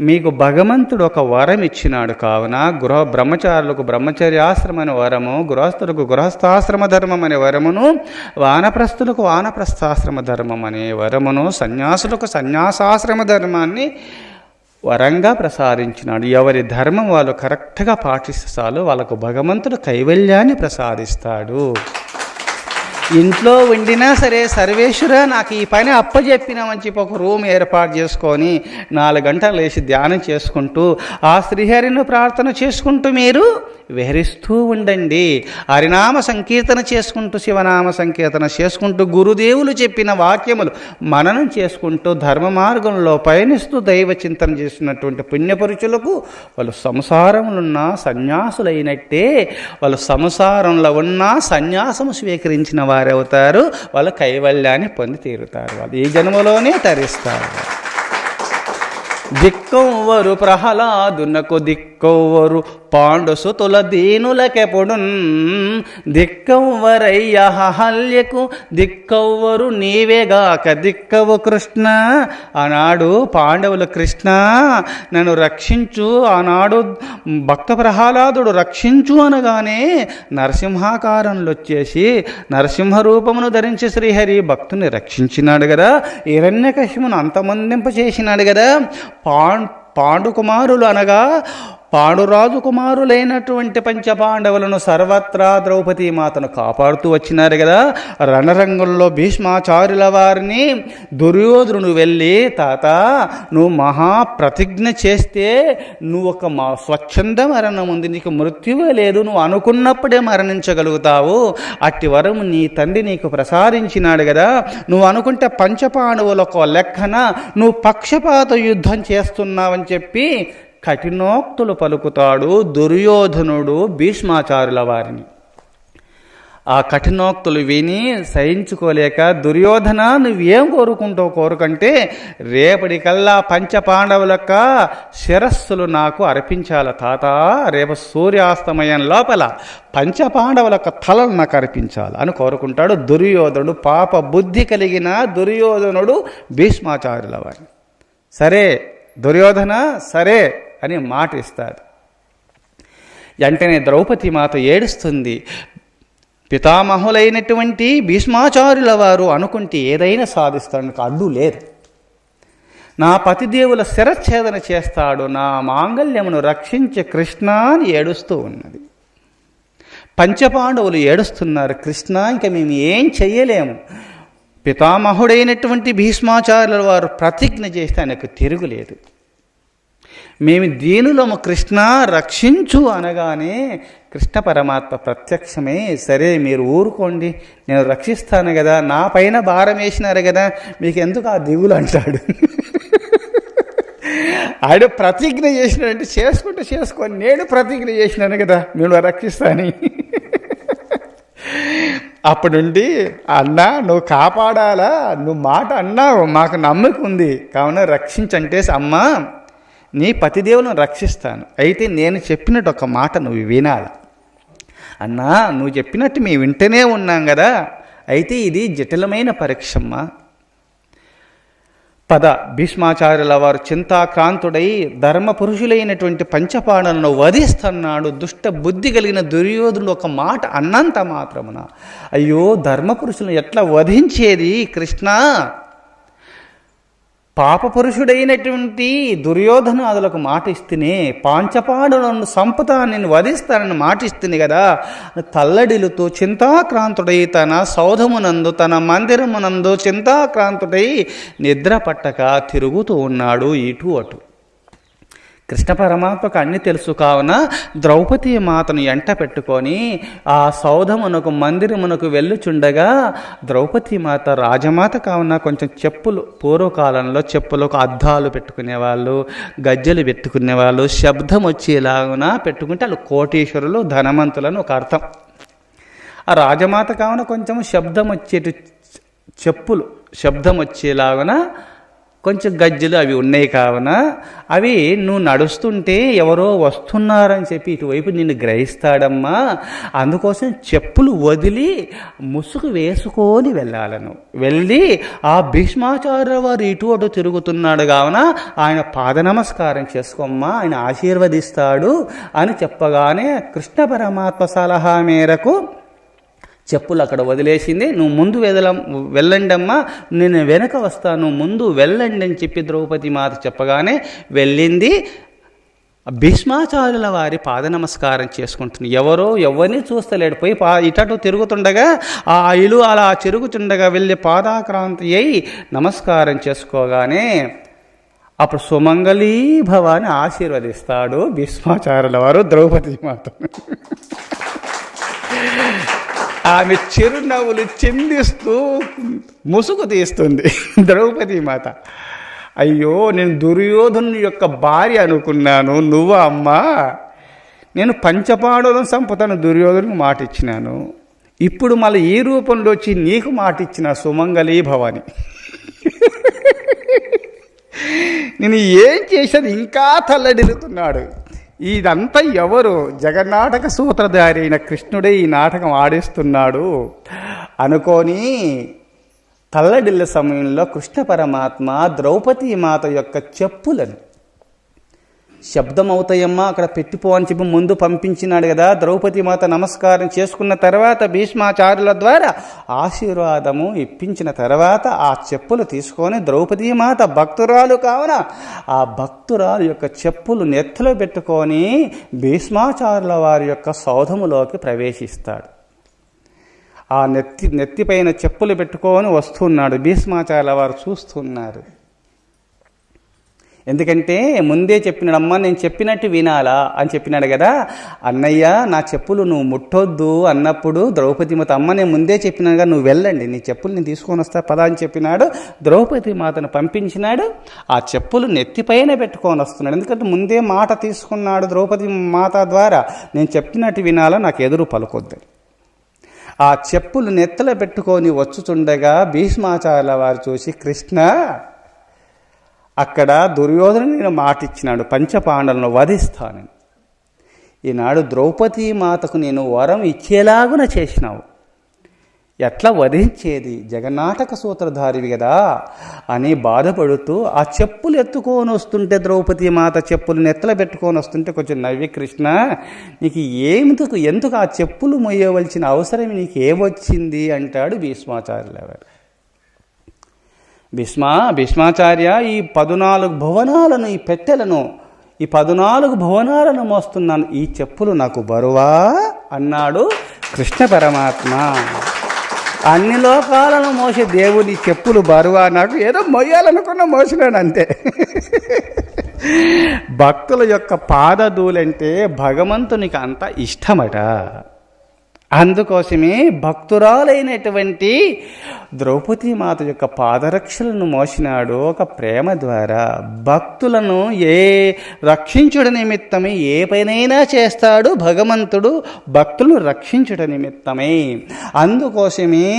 మీకు భగవంతుడు ఒక వరం ఇచ్చినాడు. కావున బ్రహ్మచారులకు బ్రహ్మచర్యాశ్రమం అనే వరము, గృహస్థులకు గృహస్థాశ్రమ ధర్మం అనే వరమును, వానప్రస్థులకు వానప్రస్థాశ్రమ ధర్మం అనే వరమును, సన్యాసులకు సన్యాసాశ్రమ ధర్మాన్ని వరంగా ప్రసాదించినాడు. ఎవరి ధర్మం వాళ్ళు కరెక్ట్గా పాటిస్తే చాలు, వాళ్ళకు భగవంతుడు కైవల్యాన్ని ప్రసాదిస్తాడు. ఇంట్లో ఉండినా సరే, సర్వేశ్వర నాకు ఈ పని అప్పచెప్పినామని చెప్పి ఒక రూమ్ ఏర్పాటు చేసుకొని 4 గంటలు లేచి ధ్యానం చేసుకుంటూ ఆ శ్రీహరిని ప్రార్థన చేసుకుంటూ మీరు విహరిస్తూ ఉండండి. హరినామ సంకీర్తన చేసుకుంటూ, శివనామ సంకీర్తన చేసుకుంటూ, గురుదేవులు చెప్పిన వాక్యములు మననం చేసుకుంటూ ధర్మ మార్గంలో పయనిస్తూ దైవ చింతన చేసినటువంటి పుణ్యపురుషులకు వాళ్ళు సంసారంలో ఉన్న సన్యాసులైనట్టే, వాళ్ళు సంసారంలో ఉన్న సన్యాసము స్వీకరించిన వారవుతారు. వాళ్ళు కైవల్యాన్ని పొంది తీరుతారు. వాళ్ళు ఈ జన్మలోనే తరిస్తారు. దిక్కవ్వరు ప్రహ్లాదునకు దిక్కవ్వరు పాండుసుతుల దీనులకెప్పుడు. దిక్కవ్వరయ్య హల్యకు దిక్కవ్వరు నీవేగాక దిక్కవు కృష్ణ. ఆనాడు పాండవులు కృష్ణ నన్ను రక్షించు, ఆనాడు భక్త ప్రహ్లాదుడు రక్షించు అనగానే నరసింహాకారంలో వచ్చేసి నరసింహ రూపమును ధరించి శ్రీహరి భక్తుని రక్షించినాడు కదా, హిరణ్యకశిపును అంతమొందింప చేసినాడు కదా. పాండుకుమారులు అనగా పాండురాజు కుమారులైనటువంటి పంచపాండవులను సర్వత్రా ద్రౌపదీ మాతను కాపాడుతూ వచ్చినారు కదా. రణరంగంలో భీష్మాచార్యుల వారిని దుర్యోధనుడు వెళ్ళి, తాత నువ్వు మహాప్రతిజ్ఞ చేస్తే నువ్వు ఒక స్వచ్ఛంద మరణం ఉంది, నీకు మృత్యువే లేదు, నువ్వు అనుకున్నప్పుడే మరణించగలుగుతావు, అట్టి వరం నీ తండ్రి నీకు ప్రసాదించినాడు కదా, నువ్వు అనుకుంటే పంచపాండవులకు లెక్కన నువ్వు పక్షపాత యుద్ధం చేస్తున్నావని చెప్పి కఠినోక్తులు పలుకుతాడు దుర్యోధనుడు భీష్మాచార్యుల వారిని. ఆ కఠినోక్తులు విని సహించుకోలేక, దుర్యోధన నువ్వేం కోరుకుంటావు కోరుకంటే రేపటికల్లా పంచపాండవులక శిరస్సులు నాకు అర్పించాల తాత, రేపు సూర్యాస్తమయం లోపల పంచపాండవులక తలలు నాకు అర్పించాలి అని కోరుకుంటాడు దుర్యోధనుడు. పాప బుద్ధి కలిగిన దుర్యోధనుడు భీష్మాచార్యుల వారిని. సరే దుర్యోధన సరే అని మాట ఇస్తాడు. వెంటనే ద్రౌపది మాత ఏడుస్తుంది. పితామహులైనటువంటి భీష్మాచార్యుల వారు అనుకుంటే ఏదైనా సాధిస్తానికి అడ్డు లేదు. నా పతిదేవుల శిరచ్ఛేదన చేస్తాడు, నా మాంగళ్యమును రక్షించే కృష్ణ అని ఏడుస్తూ ఉన్నది. పంచపాండవులు ఏడుస్తున్నారు, కృష్ణ ఇంకా మేము ఏం చెయ్యలేము. పితామహుడైనటువంటి భీష్మాచార్యుల వారు ప్రతిజ్ఞ చేస్తే ఆయనకు తిరుగులేదు. మేము దీనులము కృష్ణ రక్షించు అనగానే కృష్ణ పరమాత్మ ప్రత్యక్షమే, సరే మీరు ఊరుకోండి, నేను రక్షిస్తాను కదా, నా పైన భారం వేసినారు కదా, మీకు ఎందుకు ఆ దిగులు అంటాడు. ఆయన ప్రతిజ్ఞ చేసినాడంటే చేసుకుంటూ చేసుకొని, నేను ప్రతిజ్ఞ చేసినాను కదా నేను రక్షిస్తాను. అప్పుడుండి అన్నా నువ్వు కాపాడాలా, నువ్వు మాట అన్నావు, మాకు నమ్మకం ఉంది, కావున రక్షించంటే అమ్మా నీ పతిదేవులను రక్షిస్తాను, అయితే నేను చెప్పినట్టు ఒక మాట నువ్వు వినాలి. అన్నా నువ్వు చెప్పినట్టు మేము వింటూనే ఉన్నాం కదా, అయితే ఇది జటిలమైన పరీక్షమ్మా. పద. భీష్మాచార్యుల వారు చింతాక్రాంతుడై ధర్మపురుషులైనటువంటి పంచపాండవులను వధిస్తున్నాడు. దుష్ట బుద్ధి కలిగిన దుర్యోధనుడు ఒక మాట అన్నంత మాత్రమున, అయ్యో ధర్మపురుషులను ఎట్లా వధించేది కృష్ణ, పాపపురుషుడైనటువంటి దుర్యోధనాదులకు మాట ఇస్తేనే, పాంచపాండవులను సంపుతా నేను వధిస్తానని మాట ఇస్తుంది కదా, తల్లడిలుతూ చింతాక్రాంతుడై తన సౌధమునందు తన మందిరమునందు చింతాక్రాంతుడై నిద్ర పట్టక తిరుగుతూ ఉన్నాడు ఇటు అటు. కృష్ణ పరమాత్మకు అన్ని తెలుసు కావున ద్రౌపదీ మాతను ఎంట పెట్టుకొని ఆ సౌధమునకు మందిరమునకు వెళ్ళుచుండగా, ద్రౌపదీ మాత రాజమాత కావున కొంచెం చెప్పులు, పూర్వకాలంలో చెప్పులకు అద్దాలు పెట్టుకునేవాళ్ళు, గజ్జలు పెట్టుకునేవాళ్ళు, శబ్దం వచ్చేలాగున పెట్టుకుంటే వాళ్ళు కోటీశ్వరులు ధనవంతులను ఒక అర్థం. ఆ రాజమాత కావున కొంచెం శబ్దం వచ్చేటి చెప్పులు, శబ్దం వచ్చేలాగున కొంచెం గజ్జలు అవి ఉన్నాయి కావున అవి నువ్వు నడుస్తుంటే ఎవరో వస్తున్నారని చెప్పి ఇటువైపు నిన్ను గ్రహిస్తాడమ్మా, అందుకోసం చెప్పులు వదిలి ముసుగు వేసుకొని వెళ్ళాలను. వెళ్ళి ఆ భీష్మాచార్య వారు ఇటు అటు తిరుగుతున్నాడు కావున ఆయన పాద నమస్కారం చేసుకోమ్మా, ఆయన ఆశీర్వదిస్తాడు అని చెప్పగానే కృష్ణ పరమాత్మ సలహా మేరకు చెప్పులు అక్కడ వదిలేసింది. నువ్వు ముందు వెళ్ళండి అమ్మా, నేను వెనక వస్తాను, ముందు వెళ్ళండి అని చెప్పి ద్రౌపది మాత చెప్పగానే వెళ్ళింది. భీష్మాచార్యుల వారి పాద నమస్కారం చేసుకుంటుంది. ఎవరిని చూస్తలేడు, పోయి ఇటటు తిరుగుతుండగా ఆ ఇలు అలా తిరుగుతుండగా వెళ్ళి పాదాక్రాంతి అయి నమస్కారం చేసుకోగానే అప్పుడు సుమంగళీ భవ అని ఆశీర్వదిస్తాడు భీష్మాచార్యుల వారు ద్రౌపది మాతను. ఆమె చిరునవ్వులు చిందిస్తూ ముసుగు తీస్తుంది ద్రౌపది మాత. అయ్యో నేను దుర్యోధను యొక్క భార్య అనుకున్నాను, నువ్వా అమ్మా, నేను పంచపాండవులను సంపుతాను దుర్యోధనుకు మాట ఇచ్చినాను, ఇప్పుడు మళ్ళీ ఈ రూపంలో వచ్చి నీకు మాట ఇచ్చిన సుమంగళీ భవాని. నేను ఏం చేసేది ఇంకా తల్లడిల్లుతున్నాడు. ఇదంతా ఎవరు, జగన్నాటక సూత్రధారి అయిన కృష్ణుడే ఈ నాటకం ఆడిస్తున్నాడు అనుకొని తల్లడిల్ల సమయంలో కృష్ణ పరమాత్మ ద్రౌపదీ మాత యొక్క చెప్పులను శబ్దమవుతాయమ్మా అక్కడ పెట్టిపో అని చెప్పి ముందు పంపించినాడు కదా. ద్రౌపదీ మాత నమస్కారం చేసుకున్న తర్వాత భీష్మాచార్యుల ద్వారా ఆశీర్వాదము ఇప్పించిన తర్వాత ఆ చెప్పులు తీసుకొని ద్రౌపదీ మాత భక్తురాలు కావున ఆ భక్తురాలు యొక్క చెప్పులు నెత్తిలో పెట్టుకొని భీష్మాచార్యుల వారి యొక్క సౌధములోకి ప్రవేశిస్తాడు. ఆ నెత్తిపైన చెప్పులు పెట్టుకొని వస్తున్నాడు. భీష్మాచార్యుల వారు చూస్తున్నారు. ఎందుకంటే ముందే చెప్పినాడమ్మా, నేను చెప్పినట్టు వినాలా అని చెప్పినాడు కదా. అన్నయ్య నా చెప్పులు నువ్వు ముట్టొద్దు అన్నప్పుడు ద్రౌపది మాత, అమ్మ నేను ముందే చెప్పినాగా నువ్వు వెళ్ళండి, నీ చెప్పులు నేను తీసుకొని వస్తా పదా అని చెప్పినాడు. ద్రౌపది మాతను పంపించినాడు. ఆ చెప్పులు నెత్తిపైన పెట్టుకొని వస్తున్నాడు. ఎందుకంటే ముందే మాట తీసుకున్నాడు ద్రౌపది మాత ద్వారా, నేను చెప్పినట్టు వినాలా, నాకు ఎదురు పలుకొద్దు. ఆ చెప్పులు నెత్తలో పెట్టుకొని వచ్చుచుండగా భీష్మాచార్యుల వారు చూసి, కృష్ణ అక్కడ దుర్యోధను నేను మాట ఇచ్చినాడు పంచపాండవులను వధిస్తానని, ఈనాడు ద్రౌపదీ మాతకు నేను వరం ఇచ్చేలాగున చేసినావు, ఎట్లా వధించేది, జగన్నాటక సూత్రధారివి కదా అని బాధపడుతూ ఆ చెప్పులు ఎత్తుకొని వస్తుంటే, ద్రౌపది మాత చెప్పులు నెత్తలు పెట్టుకొని వస్తుంటే కొంచెం నవ్వి, కృష్ణ నీకు ఎందుకు ఆ చెప్పులు మొయ్యవలసిన అవసరం నీకు ఏమొచ్చింది అంటాడు భీష్మాచార్యుల వారు. భీష్మాచార్య, ఈ 14 భువనాలను, ఈ పెట్టెలను, ఈ 14 భువనాలను మోస్తున్నాను, ఈ చెప్పులు నాకు బరువా అన్నాడు కృష్ణ పరమాత్మ. అన్ని లోకాలను మోసే దేవుని చెప్పులు బరువా, నాకు ఏదో మొయ్యాలనుకున్న మోసినాను అంతే. భక్తుల యొక్క పాదధూలంటే భగవంతునికి అంత ఇష్టమట. అందుకోసమే భక్తురాలైనటువంటి ద్రౌపది మాత యొక్క పాదరక్షలను మోసినాడు ఒక ప్రేమ ద్వారా. భక్తులను రక్షించుట నిమిత్తమే ఏ పైనైనా చేస్తాడు భగవంతుడు, భక్తులను రక్షించుట నిమిత్తమే. అందుకోసమే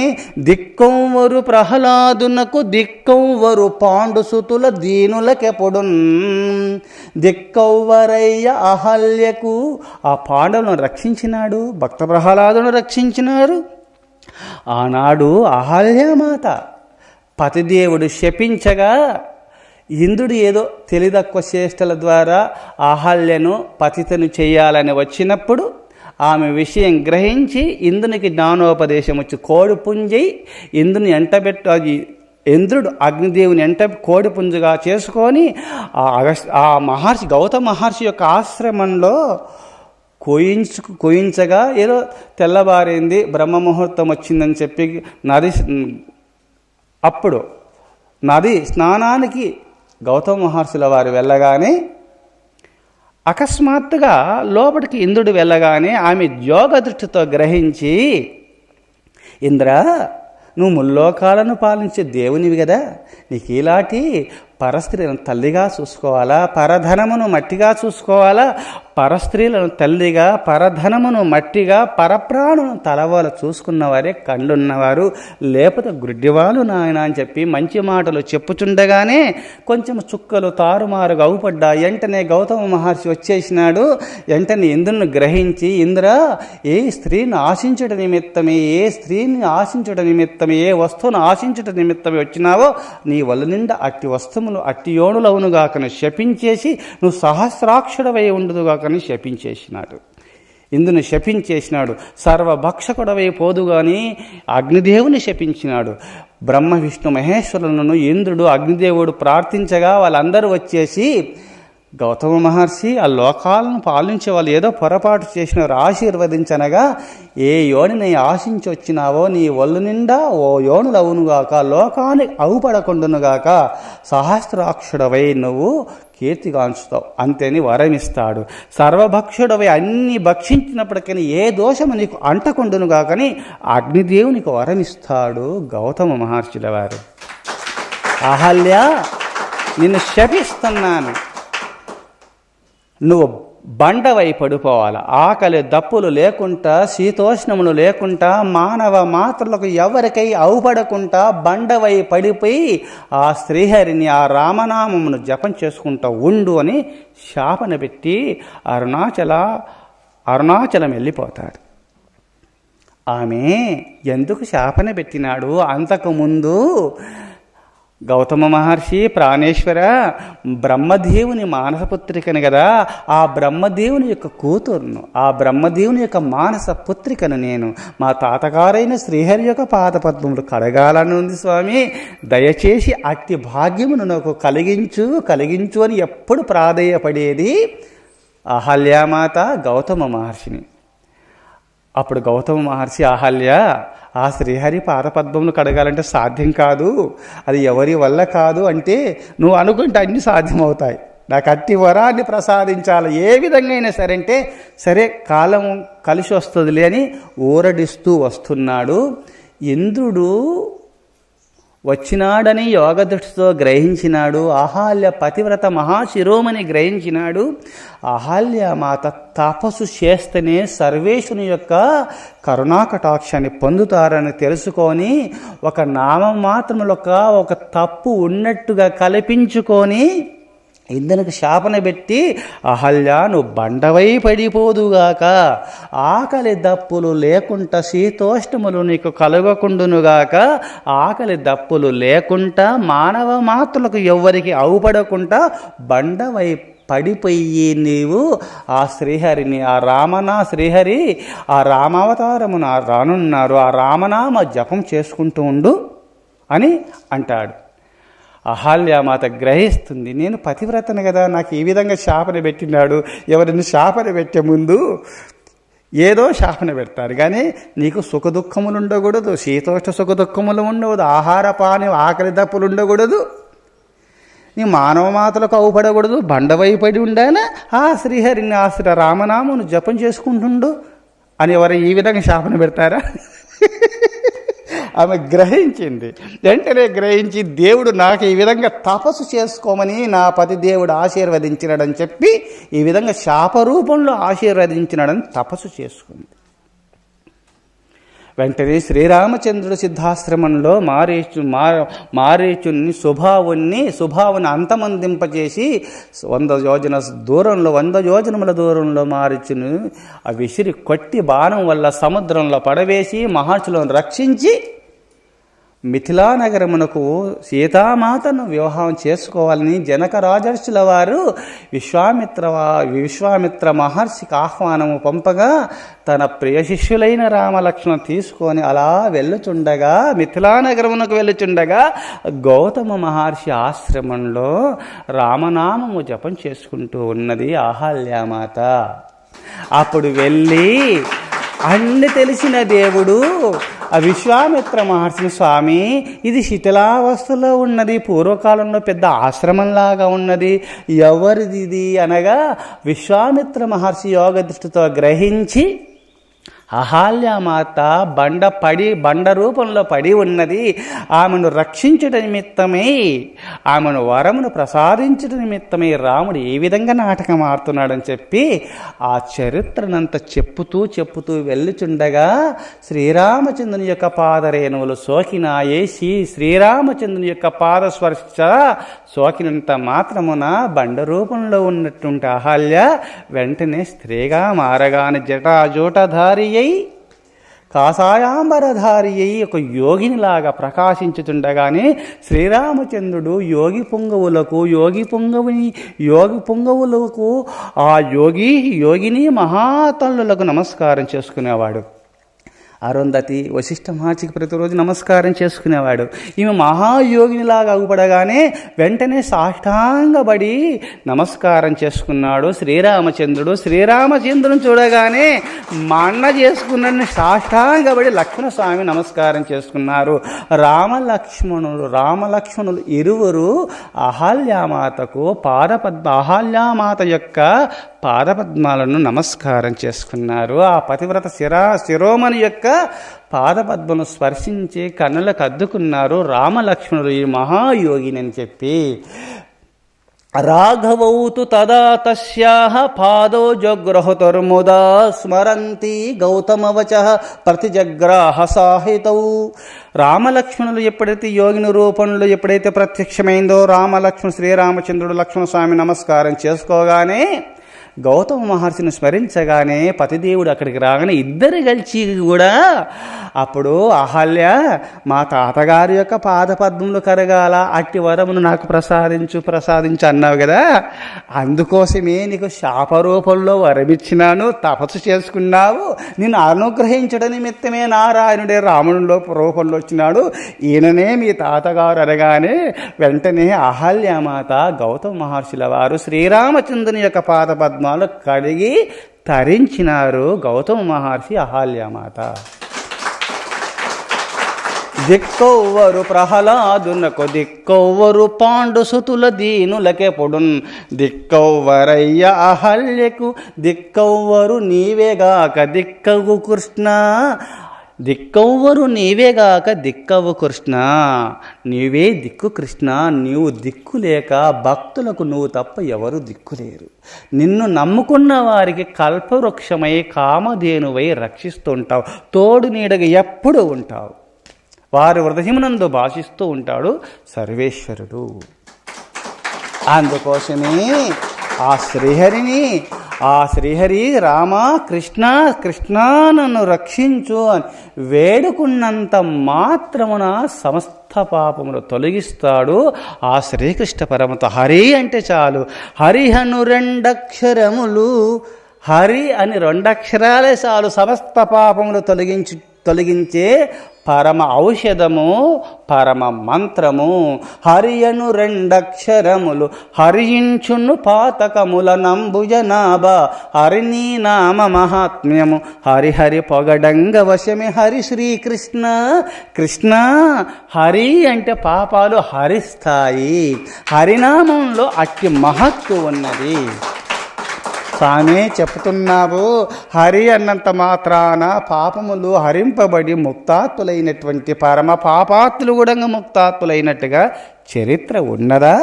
దిక్కొవ్వరు ప్రహ్లాదునకు దిక్కొవ్వరు పాండుసుతుల దీనులకెప్పుడున్, దిక్కొవ్వరయ్య అహల్యకు ఆ పాండవులను రక్షించినాడు, భక్త ప్రహ్లాదును రక్షించినారు. ఆనాడు అహల్యమాత పతిదేవుడు శపించగా ఇంద్రుడు ఏదో తెలిదక్కువ చేష్టల ద్వారా అహల్యను పతితను చేయాలని వచ్చినప్పుడు ఆమె విషయం గ్రహించి ఇంద్రునికి జ్ఞానోపదేశం వచ్చి కోడి పుంజై ఇంద్రుని ఎంటబెట్టు, ఇంద్రుడు అగ్నిదేవుని కోడి పుంజుగా చేసుకొని ఆ మహర్షి గౌతమ మహర్షి యొక్క ఆశ్రమంలో కోయించగా ఏదో తెల్లబారింది, బ్రహ్మ ముహూర్తం వచ్చిందని చెప్పి అప్పుడు నది స్నానానికి గౌతమ మహర్షుల వారు వెళ్ళగానే అకస్మాత్తుగా లోపలికి ఇంద్రుడు వెళ్ళగానే ఆమె యోగ దృష్టితో గ్రహించి, ఇంద్ర నువ్వు ముల్లోకాలను పాలించే దేవునివి కదా, నీకు ఇలాంటి పరస్త్రీలను తల్లిగా చూసుకోవాలా, పరధనమును మట్టిగా చూసుకోవాలా, పరస్త్రీలను తల్లిగా, పరధనమును మట్టిగా, పరప్రాణును తలవాలు చూసుకున్నవారే కళ్ళున్నవారు, లేకపోతే గుడ్డివాళ్ళు నాయన అని చెప్పి మంచి మాటలు చెప్పుచుండగానే కొంచెం చుక్కలు తారుమారుగా అవుపడ్డా. వెంటనే గౌతమ మహర్షి వచ్చేసినాడు. వెంటనే ఇంద్రుని గ్రహించి, ఇంద్ర ఏ స్త్రీని ఆశించుట నిమిత్తమే, ఏ వస్తువును ఆశించుట నిమిత్తమే వచ్చినావో నీ వల్ల నిండా అట్టి వస్తువులు అట్టి యోనులవునుగాకని శపించేసి నువ్వు సహస్రాక్షుడవై ఉండుదుగాకని శపించేసినాడు. ఇందుని శపించేసినాడు. సర్వభక్షకుడవై పోదుగాని అగ్నిదేవుని శపించినాడు. బ్రహ్మ విష్ణు మహేశ్వరులను ఇంద్రుడు అగ్నిదేవుడు ప్రార్థించగా వాళ్ళందరూ వచ్చేసి, గౌతమ మహర్షి ఆ లోకాలను పాలించే వాళ్ళు ఏదో పొరపాటు చేసినారు, ఆశీర్వదించనగా ఏ యోనిని ఆశించి వచ్చినావో నీ ఒళ్ళు నిండా ఓ యోనులవునుగాక, లోకానికి అవుపడకుండునుగాక, సహస్రాక్షుడవై నువ్వు కీర్తిగాంచుతావు అంతేని వరమిస్తాడు. సర్వభక్షుడవై అన్ని భక్షించినప్పటికీ ఏ దోషము నీకు అంటకుండునుగాకని అగ్నిదేవునికి వరమిస్తాడు గౌతమ మహర్షుల వారు. అహల్య, నిన్ను శపిస్తున్నాను, నువ్వు బండవై పడిపోవాలి, ఆకలి దప్పులు లేకుండా, శీతోష్ణములు లేకుండా, మానవ మాత్రలకు ఎవరికై అవుపడకుండా బండవై పడిపోయి ఆ శ్రీహరిని, ఆ రామనామమును జపం చేసుకుంటూ ఉండు అని శాపన పెట్టి అరుణాచలం వెళ్ళిపోతాడు. ఆమె ఎందుకు శాపన పెట్టినాడు? అంతకుముందు గౌతమ మహర్షి, ప్రాణేశ్వర, బ్రహ్మదేవుని మానసపుత్రికను కదా, ఆ బ్రహ్మదేవుని యొక్క కూతురును, ఆ బ్రహ్మదేవుని యొక్క మానస పుత్రికను నేను, మా తాతగారైన శ్రీహరి యొక్క పాదపద్మములు కడగాలని ఉంది స్వామి, దయచేసి అట్టి భాగ్యమును నాకు కలిగించు అని ఎప్పుడు ప్రాధేయపడేది అహల్యామాత గౌతమ మహర్షిని. అప్పుడు గౌతమ మహర్షి, అహల్య, ఆ శ్రీహరి పాదపద్మములు కడగాలంటే సాధ్యం కాదు, అది ఎవరి వల్ల కాదు అంటే నువ్వు అనుకుంటే అన్నీ సాధ్యమవుతాయి, నాకు అట్టి వరాన్ని ప్రసాదించాలి ఏ విధంగా అయినా సరే అంటే, సరే కాలం కలిసి వస్తుందిలే అని ఊరడిస్తూ వస్తున్నాడు. ఇంద్రుడు వచ్చినాడని యోగదృష్టితో గ్రహించినాడు. అహల్య పతివ్రత మహాశిరోమణి గ్రహించినాడు. అహల్య మాత తపస్సు చేస్తేనే సర్వేశుని యొక్క కరుణాకటాక్షాన్ని పొందుతారని తెలుసుకొని ఒక నామమాత్రములొక ఒక తప్పు ఉన్నట్టుగా కల్పించుకొని ఇంద్రునికి శాపన పెట్టి అహల్య నువ్వు బండవై పడిపోదుగాక, ఆకలి దప్పులు లేకుండా శీతోష్ణములు నీకు కలుగకుండునుగాక, ఆకలి దప్పులు లేకుండా మానవ మాతృలకు ఎవ్వరికి అవుపడకుండా బండవై పడిపోయి నీవు ఆ శ్రీహరిని, ఆ శ్రీహరి ఆ రామావతారమున రానున్నారు, ఆ రామనామ జపం చేసుకుంటూ ఉండు అని అంటాడు. అహల్యామాత గ్రహిస్తుంది, నేను పతివ్రతను కదా, నాకు ఈ విధంగా శాపన పెట్టినాడు. ఎవరిని శాపన పెట్టే ముందు ఏదో శాపన పెడతారు, కానీ నీకు సుఖ దుఃఖములు ఉండకూడదు, శీతోష్ణ సుఖ దుఃఖములు ఉండకూడదు, ఆహార పాని ఆకలి దప్పులు ఉండకూడదు, నీ మానవ మాతలకు అవుపడకూడదు, బండవైపడి ఉండాలా, ఆ శ్రీహరిని ఆ రామనామను జపం చేసుకుంటుండు అని ఎవరు ఈ విధంగా శాపన పెడతారా? ఆమె గ్రహించింది. వెంటనే గ్రహించి దేవుడు నాకు ఈ విధంగా తపస్సు చేసుకోమని నా పతి దేవుడు ఆశీర్వదించినాడని చెప్పి ఈ విధంగా శాపరూపంలో ఆశీర్వదించినాడని తపస్సు చేసుకుంది. వెంటనే శ్రీరామచంద్రుడు సిద్ధాశ్రమంలో మారీచుని స్వభావుని అంతమందింపజేసి 100 యోజనముల దూరంలో మారీచుని ఆ విసిరి కొట్టి బాణం వల్ల సముద్రంలో పడవేసి మహర్షులను రక్షించి మిథిలా నగరమునకు సీతామాతను వివాహం చేసుకోవాలని జనక రాజర్షుల వారు విశ్వామిత్ర మహర్షికి ఆహ్వానము పంపగా తన ప్రియ శిష్యులైన రామలక్ష్మణ తీసుకొని అలా వెళ్ళుచుండగా, మిథిలా నగరమునకు వెళ్ళుచుండగా గౌతమ మహర్షి ఆశ్రమంలో రామనామము జపం చేసుకుంటూ ఉన్నది అహల్యామాత. అప్పుడు వెళ్ళి అన్ని తెలిసిన దేవుడు ఆ విశ్వామిత్ర మహర్షిని, స్వామి ఇది శిథిలావస్థలో ఉన్నది, పూర్వకాలంలో పెద్ద ఆశ్రమంలాగా ఉన్నది, ఎవరిది ఇది అనగా విశ్వామిత్ర మహర్షి యోగ దృష్టితో గ్రహించి అహల్యామాత బండ రూపంలో పడి ఉన్నది, ఆమెను రక్షించుట నిమిత్తమై, ఆమెను వరమును ప్రసాదించుట నిమిత్తమై రాముడు ఏ విధంగా నాటకం ఆడుతున్నాడని చెప్పి ఆ చరిత్రనంతా చెప్పుతూ వెళ్ళుచుండగా శ్రీరామచంద్రుని యొక్క పాదరేణువులు సోకినాయేసి శ్రీరామచంద్రుని యొక్క పాదస్పర్శ సోకినంత మాత్రమున బండ రూపంలో ఉన్నటువంటి అహల్య వెంటనే స్త్రీగా మారగానే జటాజూటధారి కాషాయాంబరధారి అయి ఒక యోగినిలాగా ప్రకాశించుతుండగానే శ్రీరామచంద్రుడు యోగి పుంగవులకు ఆ యోగిని మహాతల్లులకు నమస్కారం చేసుకునేవాడు. అరుంధతి వశిష్ఠ మహర్షికి ప్రతిరోజు నమస్కారం చేసుకునేవాడు. ఈమె మహాయోగినిలాగా అగుపడగానే వెంటనే సాష్టాంగపడి నమస్కారం చేసుకున్నాడు శ్రీరామచంద్రుని చూడగానే మన్న చేసుకున్న సాష్టాంగపడి లక్ష్మణస్వామి నమస్కారం చేసుకున్నారు. రామలక్ష్మణులు ఇరువురు అహల్యామాత యొక్క పాదపద్మాలను నమస్కారం చేసుకున్నారు. ఆ పతివ్రత శిరోమణి యొక్క పాదపద్మను స్పర్శించి కన్నులకు అద్దుకున్నారు రామలక్ష్మణులు ఈ మహాయోగిని అని చెప్పి. రాఘవౌతు తదా తస్యాః పాదో జగ్రహుతుర్ముదా స్మరంతి గౌతమవచః ప్రతిజగ్రాహ సాహితౌ. రామలక్ష్మణులు ఎప్పుడైతే యోగిని రూపంలో ఎప్పుడైతే ప్రత్యక్షమైందో శ్రీరామచంద్రుడు లక్ష్మణస్వామి నమస్కారం చేసుకోగానే గౌతమ మహర్షిని స్మరించగానే పతిదేవుడు అక్కడికి రాగానే ఇద్దరు కలిసి కూడా అప్పుడు అహల్య మా తాతగారి యొక్క పాదపద్మములు కరగాల, అట్టి వరమును నాకు ప్రసాదించు అన్నావు కదా, అందుకోసమే నీకు శాపరూపంలో వరమిచ్చినాను, తపస్సు చేసుకున్నావు, నిన్ను అనుగ్రహించడం నిమిత్తమే నారాయణుడే రామునిలో రూపంలో వచ్చినాడు, ఈయననే మీ తాతగారు అనగానే వెంటనే అహల్యమాత గౌతమ మహర్షుల వారు శ్రీరామచంద్రుని యొక్క పాదపద్మ కడిగి తరించినారు గౌతమ మహర్షి అహల్యమాత. దిక్కవ్వరు ప్రహ్లాదునకు దిక్కవ్వరు పాండుసుతుల దీనులకెపుడున్ దిక్కవ్వరయ్య అహల్యకు దిక్కవ్వరు నీవేగాక దిక్కవు కృష్ణ. దిక్కవ్వరు నీవేగాక దిక్కవు కృష్ణ, నీవే దిక్కు కృష్ణ, నీవు దిక్కు లేక భక్తులకు నువ్వు తప్ప ఎవరు దిక్కులేరు. నిన్ను నమ్ముకున్న వారికి కల్పవృక్షమై కామధేనువై రక్షిస్తుంటావు, తోడు నీడగా ఎప్పుడు ఉంటావు, వారి హృదయమునందు భాషిస్తూ ఉంటాడు సర్వేశ్వరుడు. అందుకోసమే ఆ శ్రీహరి రామ కృష్ణ కృష్ణ నన్ను రక్షించు అని వేడుకున్నంత మాత్రమున సమస్త పాపములు తొలగిస్తాడు ఆ శ్రీకృష్ణ పరమత. హరి అంటే చాలు, హరిహను రెండక్షరములు, హరి అని రెండక్షరాలే చాలు సమస్త పాపములు తొలగించే పరమ ఔషధము, పరమ మంత్రము. హరియను రెండక్షరములు హరించును పాతకముల నంబుజనాభ, హరినీ నామ మహాత్మ్యము హరిహరి పొగడంగ వశమే. హరి శ్రీకృష్ణ కృష్ణ. హరి అంటే పాపాలు హరిస్తాయి. హరినామంలో అట్టి మహత్తు ఉన్నది. తానే చెప్తున్నావు, హరి అన్నంత మాత్రాన పాపములు హరింపబడి ముక్తాత్తులైనటువంటి పరమ పాపాత్తులు కూడా ముక్తాత్తులైనట్టుగా చరిత్ర ఉన్నదా?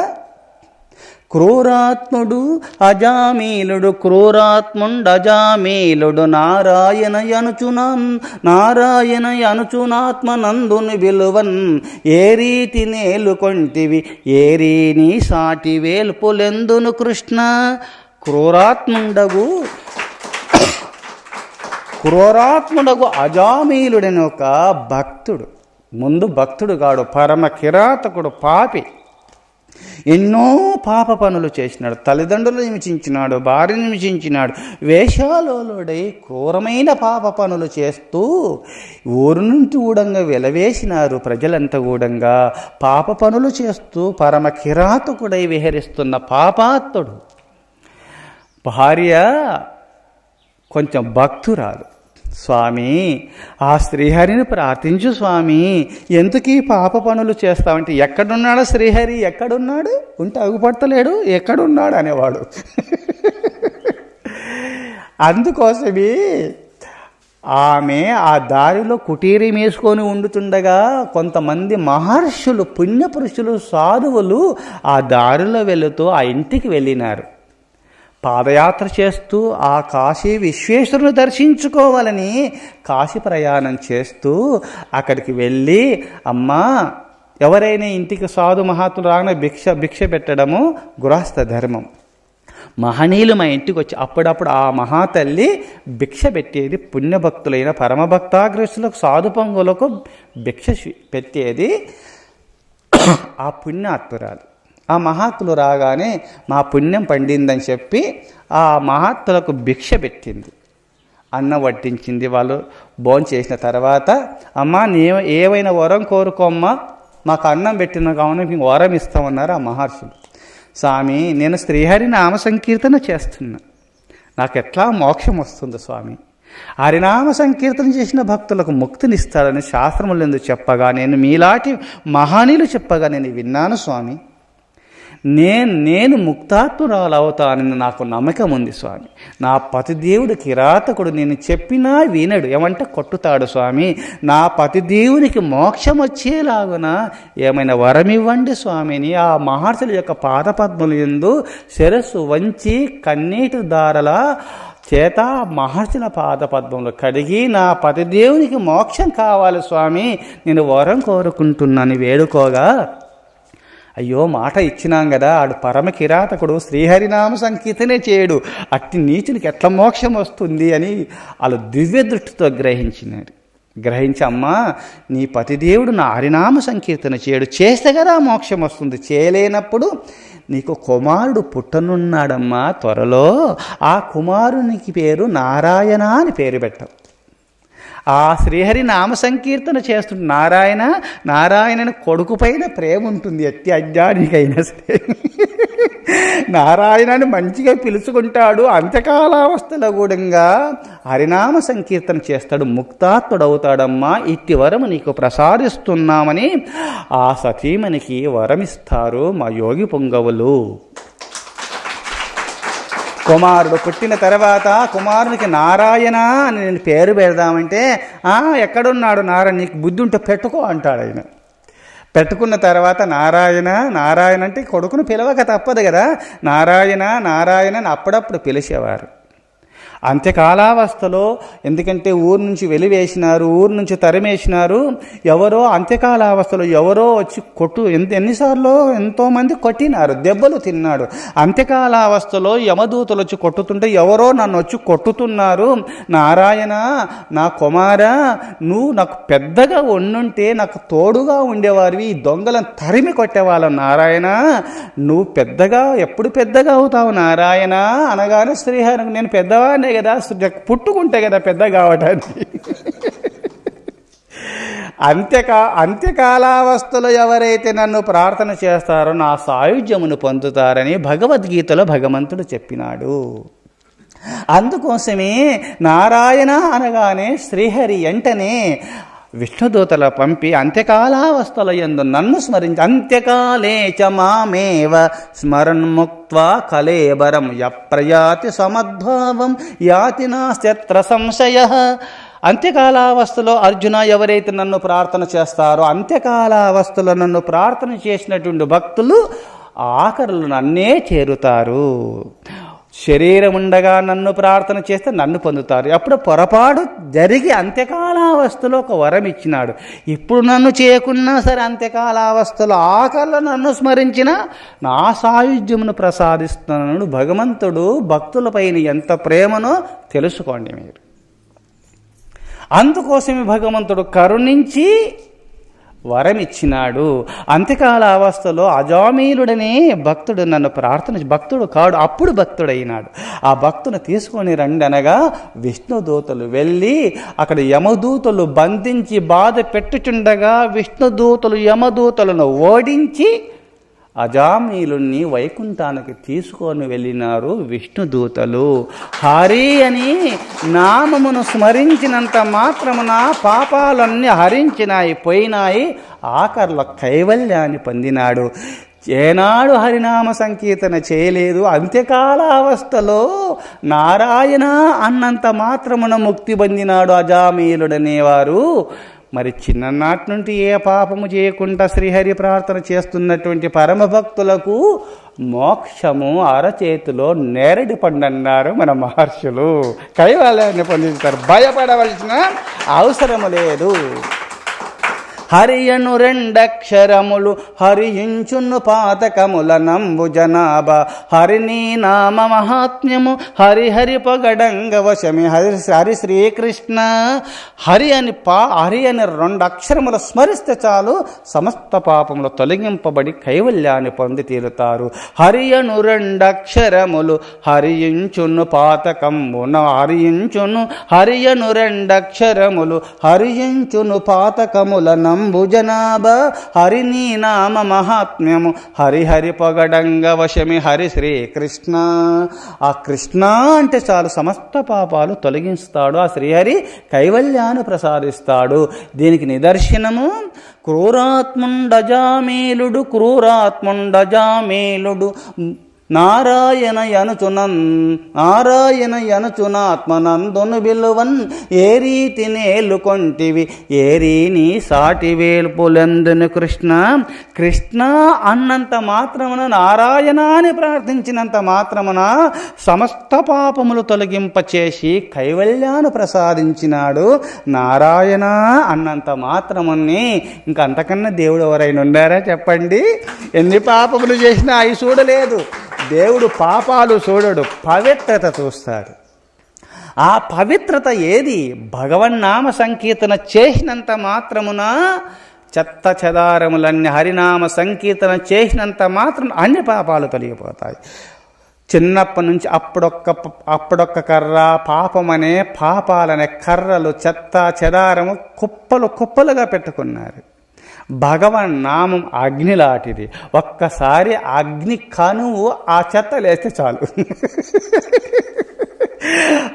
క్రూరాత్ముడు అజామీలుడు, క్రూరాత్ముండజామీలుడు, నారాయణ అనుచునాత్మనందుని విలువన్, ఏ రీతి నేలుకొంటివి ఏరీని సాటి వేల్పులెందును కృష్ణ. క్రూరాత్ముడగు అజామీలుడని ఒక భక్తుడు, ముందు భక్తుడు కాడు, పరమ కిరాతకుడు, పాపి. ఎన్నో పాప పనులు చేసినాడు. తల్లిదండ్రులు హింసించినాడు, భార్యను హింసించినాడు, వేషాలోలుడై క్రూరమైన పాప పనులు చేస్తూ ఊరు నుండి ఊడంగా వెలవేసినారు ప్రజలంతా. ఊడంగా పాప పనులు చేస్తూ పరమ కిరాతకుడై విహరిస్తున్న పాపాత్తుడు. భార్య కొంచెం భక్తురాలు. స్వామి, ఆ శ్రీహరిని ప్రార్థించు స్వామి, ఎందుకు ఈ పాప పనులు చేస్తామంటే, ఎక్కడున్నాడు శ్రీహరి, ఎక్కడున్నాడు ఉంటే అగుపడతలేడు, ఎక్కడున్నాడు అనేవాడు. అందుకోసమే ఆమె ఆ దారిలో కుటీరం వేసుకొని ఉండుతుండగా కొంతమంది మహర్షులు, పుణ్యపురుషులు, సాధువులు ఆ దారిలో వెళుతూ ఆ ఇంటికి వెళ్ళినారు. పాదయాత్ర చేస్తూ ఆ కాశీ విశ్వేశ్వరుని దర్శించుకోవాలని కాశీ ప్రయాణం చేస్తూ అక్కడికి వెళ్ళి, అమ్మా, ఎవరైనా ఇంటికి సాధు మహాత్ములు రాగానే భిక్ష పెట్టడము గృహస్థ ధర్మం. మహనీయులు మా ఇంటికి వచ్చి అప్పుడప్పుడు ఆ మహాతల్లి భిక్ష పెట్టేది. పుణ్యభక్తులైన పరమభక్తాగ్రస్తులకు, సాధు పంగులకు భిక్ష పెట్టేది ఆ పుణ్యాత్మురాలు. ఆ మహాత్ములు రాగానే మా పుణ్యం పండిందని చెప్పి ఆ మహాత్ములకు భిక్ష పెట్టింది, అన్నం వడ్డించింది. వాళ్ళు భోంచేసిన తర్వాత, అమ్మా ఏవైనా వరం కోరుకోమ్మా, మాకు అన్నం పెట్టిన కావున మీకు వరం ఇస్తామన్నారు ఆ మహర్షులు. స్వామి, నేను శ్రీహరి నామ సంకీర్తన చేస్తున్నా, నాకు ఎట్లా మోక్షం వస్తుంది స్వామి. హరినామ సంకీర్తన చేసిన భక్తులకు ముక్తినిస్తాడని శాస్త్రములు ఎందుకు చెప్పగా, నేను మీలాంటి మహానీయులు చెప్పగా నేను విన్నాను స్వామి. నేను ముక్తాత్మురాలు అవుతానని నాకు నమ్మకం ఉంది స్వామి. నా పతిదేవుడు కిరాతకుడు, నేను చెప్పినా వినడు, ఏమంటే కొట్టుతాడు స్వామి. నా పతిదేవునికి మోక్షం వచ్చేలాగున ఏమైనా వరం ఇవ్వండి స్వామిని ఆ మహర్షుల యొక్క పాదపద్మలు యందు శిరస్సు వంచి కన్నీటి దారల చేత మహర్షుల పాదపద్మలు కడిగి నా పతిదేవునికి మోక్షం కావాలి స్వామి, నేను వరం కోరుకుంటున్నాను వేడుకోగా, అయ్యో మాట ఇచ్చినాం కదా, ఆడు పరమ కిరాతకుడు, శ్రీహరినామ సంకీర్తనే చేయడు, అట్టి నీచునికి ఎట్లా మోక్షం వస్తుంది అని వాళ్ళు దివ్య దృష్టితో గ్రహించి, అమ్మా, నీ పతిదేవుడు నా హరినామ సంకీర్తన చేయడు, చేస్తే కదా మోక్షం వస్తుంది, చేయలేనప్పుడు నీకు కుమారుడు పుట్టనున్నాడమ్మా త్వరలో, ఆ కుమారునికి పేరు నారాయణ అని పేరు పెట్టావు. ఆ శ్రీహరి నామ సంకీర్తన చేస్తుంటే నారాయణ కొడుకు పైన ప్రేమ ఉంటుంది, ఎట్టి అజ్ఞానికైనా సరే. నారాయణని మంచిగా పిలుచుకుంటాడు, అంత్యకాలావస్థలో కూడా హరినామ సంకీర్తన చేస్తాడు, ముక్తాత్ముడవుతాడమ్మా, ఇట్టి వరము నీకు ప్రసాదిస్తున్నామని ఆ సతీమణికి వరమిస్తారు మా యోగి పొంగవులు. కుమారుడు పుట్టిన తర్వాత కుమారునికి నారాయణ అని నేను పేరు పెడదామంటే, ఎక్కడున్నాడు నారాయణ, నీకు బుద్ధి ఉంటే పెట్టుకో అంటాడు ఆయన. పెట్టుకున్న తర్వాత నారాయణ అంటే కొడుకును పిలవక తప్పదు కదా, నారాయణ అని అప్పుడప్పుడు పిలిచేవారు. అంత్యకాలావస్థలో, ఎందుకంటే ఊరు నుంచి వెలివేసినారు, ఊరు నుంచి తరిమేసినారు, ఎవరో అంత్యకాలావస్థలో ఎవరో వచ్చి ఎన్నిసార్లు ఎంతోమంది కొట్టినారు, దెబ్బలు తిన్నాడు. అంత్యకాలావస్థలో యమదూతలు వచ్చి కొట్టుతుంటే ఎవరో నన్ను వచ్చి కొట్టుతున్నారు, నారాయణ నా కుమారా నువ్వు నాకు పెద్దగా ఉండుంటే నాకు తోడుగా ఉండేవారివి, ఈ దొంగలను తరిమి కొట్టేవాళ్ళం నారాయణ, నువ్వు పెద్దగా ఎప్పుడు పెద్దగా అవుతావు నారాయణ అనగానే శ్రీహరికి నేను పెద్దవాడినే కదా, పుట్టుకుంటే కదా పెద్ద కావడానికి. అంత్యకాలావస్థలో ఎవరైతే నన్ను ప్రార్థన చేస్తారో నా సాయుధ్యమును పొందుతారని భగవద్గీతలో భగవంతుడు చెప్పినాడు. అందుకోసమే నారాయణ అనగానే శ్రీహరి వెంటనే విష్ణుదూతల పంపి అంత్యకాలావస్థల యందు నన్ను స్మరించి అంత్యకాలే చ మామేవ స్మరన్ముక్త్వా కలేబరం యప్రయాతి సమద్భావం యాతి నాస్త్యత్ర సంశయః. అంత్యకాలావస్థలో అర్జున ఎవరైతే నన్ను ప్రార్థన చేస్తారో, అంత్యకాలావస్థలో నన్ను ప్రార్థన చేసినటువంటి భక్తులు ఆఖరులు నన్నే చేరుతారు. శరీరం ఉండగా నన్ను ప్రార్థన చేస్తే నన్ను పొందుతారు. అప్పుడు పొరపాటు జరిగి అంత్యకాలావస్థలో ఒక వరం ఇచ్చినాడు. ఇప్పుడు నన్ను చేయకున్నా సరే అంత్యకాలావస్థలో ఆఖరిలో నన్ను స్మరించిన నా సాయుధ్యమును ప్రసాదిస్తున్నాడు భగవంతుడు. భక్తులపైన ఎంత ప్రేమనో తెలుసుకోండి మీరు. అందుకోసమే భగవంతుడు కరుణించి వరమిచ్చినాడు. అంత్యకాల అవస్థలో అజామీలుడనే భక్తుడు నన్ను భక్తుడు కాడు, అప్పుడు భక్తుడైనాడు. ఆ భక్తుని తీసుకొని రండి అనగా విష్ణుదూతలు వెళ్ళి అక్కడ యమదూతలు బంధించి బాధ పెట్టుచుండగా విష్ణుదూతలు యమదూతలను ఓడించి అజామీలుణ్ణి వైకుంఠానికి తీసుకొని వెళ్ళినారు విష్ణుదూతలు. హరి అని నామమును స్మరించినంత మాత్రమున పాపాలన్నీ హరించినాయి, పోయినాయి. ఆఖర్లో కైవల్యాన్ని పొందినాడు. ఏనాడు హరినామ సంకీర్తన చేయలేదు, అంత్యకాల అవస్థలో నారాయణ అన్నంత మాత్రమున ముక్తి పొందినాడు అజామీలుడనేవారు. మరి చిన్ననాటి నుండి ఏ పాపము చేయకుండా శ్రీహరి ప్రార్థన చేస్తున్నటువంటి పరమభక్తులకు మోక్షము అరచేతిలో నేరడి పండన్నారు మన మహర్షులు. కైవల్యాన్ని పొందిస్తారు, భయపడవలసిన అవసరము లేదు. హరియను రెండక్షరములు హరించును పాతకముల నంబు జనాభ హరిని నామ మహాత్మ్యము హరిహరి పొగడంగ వశమి హరి శ్రీకృష్ణ. హరి అని రెండు అక్షరములు స్మరిస్తే చాలు సమస్త పాపములు తొలగింపబడి కైవల్యాన్ని పొంది తీరుతారు. హరియను రెండక్షరములు హరించును పాతకమున హరియను రెండక్షరములు హరించును పాతకముల భుజనాభ హరిని నామ మహాత్మ్యము హరిహరి పొగడంగ వశమి హరి శ్రీకృష్ణ. ఆ కృష్ణ అంటే చాలు సమస్త పాపాలు తొలగిస్తాడు. ఆ శ్రీహరి కైవల్యాన్ని ప్రసాదిస్తాడు. దీనికి నిదర్శనము క్రూరాత్ముండజామేలుడు నారాయణ యనుచునాత్మనందును బిలువన్ ఏ రీతి నేలుకొంటివి ఏరీని సాటి వేల్పులెందును కృష్ణ. కృష్ణ అన్నంత మాత్రమున నారాయణ అని ప్రార్థించినంత మాత్రమున సమస్త పాపములు తొలగింపచేసి కైవల్యాన్ని ప్రసాదించినాడు. నారాయణ అన్నంత మాత్రముని ఇంకా అంతకన్నా దేవుడు ఎవరైనా ఉన్నారా చెప్పండి? ఎన్ని పాపములు చేసినా అవి చూడలేదు దేవుడు. పాపాలు చూడడు, పవిత్రత చూస్తాడు. ఆ పవిత్రత ఏది? భగవన్నామ సంకీర్తన చేసినంత మాత్రమున చెత్త చెదారములన్నీ హరినామ సంకీర్తన చేసినంత మాత్రం అన్ని పాపాలు తొలగిపోతాయి. చిన్నప్పటి నుంచి అప్పుడొక్క కర్ర పాపమనే పాపాలనే కర్రలు చెత్త చెదారము కుప్పలుగా పెట్టుకున్నారు. భగవన్ నామం అగ్ని లాంటిది. ఒక్కసారి అగ్ని కనువు ఆ చెత్త లేస్తే చాలు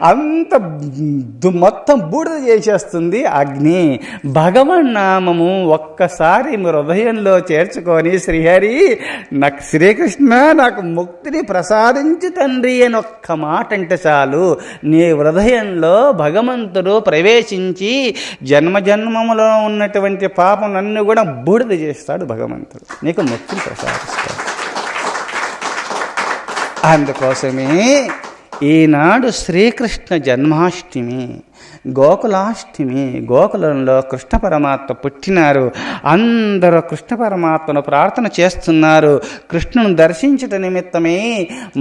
అంత మొత్తం బూడిద చేసేస్తుంది అగ్ని. భగవన్ నామము ఒక్కసారి మీ హృదయంలో చేర్చుకొని శ్రీహరి నాకు శ్రీకృష్ణ నాకు ముక్తిని ప్రసాదించి తండ్రి అని ఒక్క మాట అంటే చాలు నీ హృదయంలో భగవంతుడు ప్రవేశించి జన్మజన్మములో ఉన్నటువంటి పాపం నన్ను కూడా బూడిద చేస్తాడు భగవంతుడు, నీకు ముక్తిని ప్రసాదిస్తాడు. అందుకోసమే ఈనాడు శ్రీకృష్ణ జన్మాష్టమి, గోకులాష్టమి. గోకులంలో కృష్ణ పరమాత్మ పుట్టినారు. అందరూ కృష్ణ పరమాత్మను ప్రార్థన చేస్తున్నారు. కృష్ణుని దర్శించట నిమిత్తమే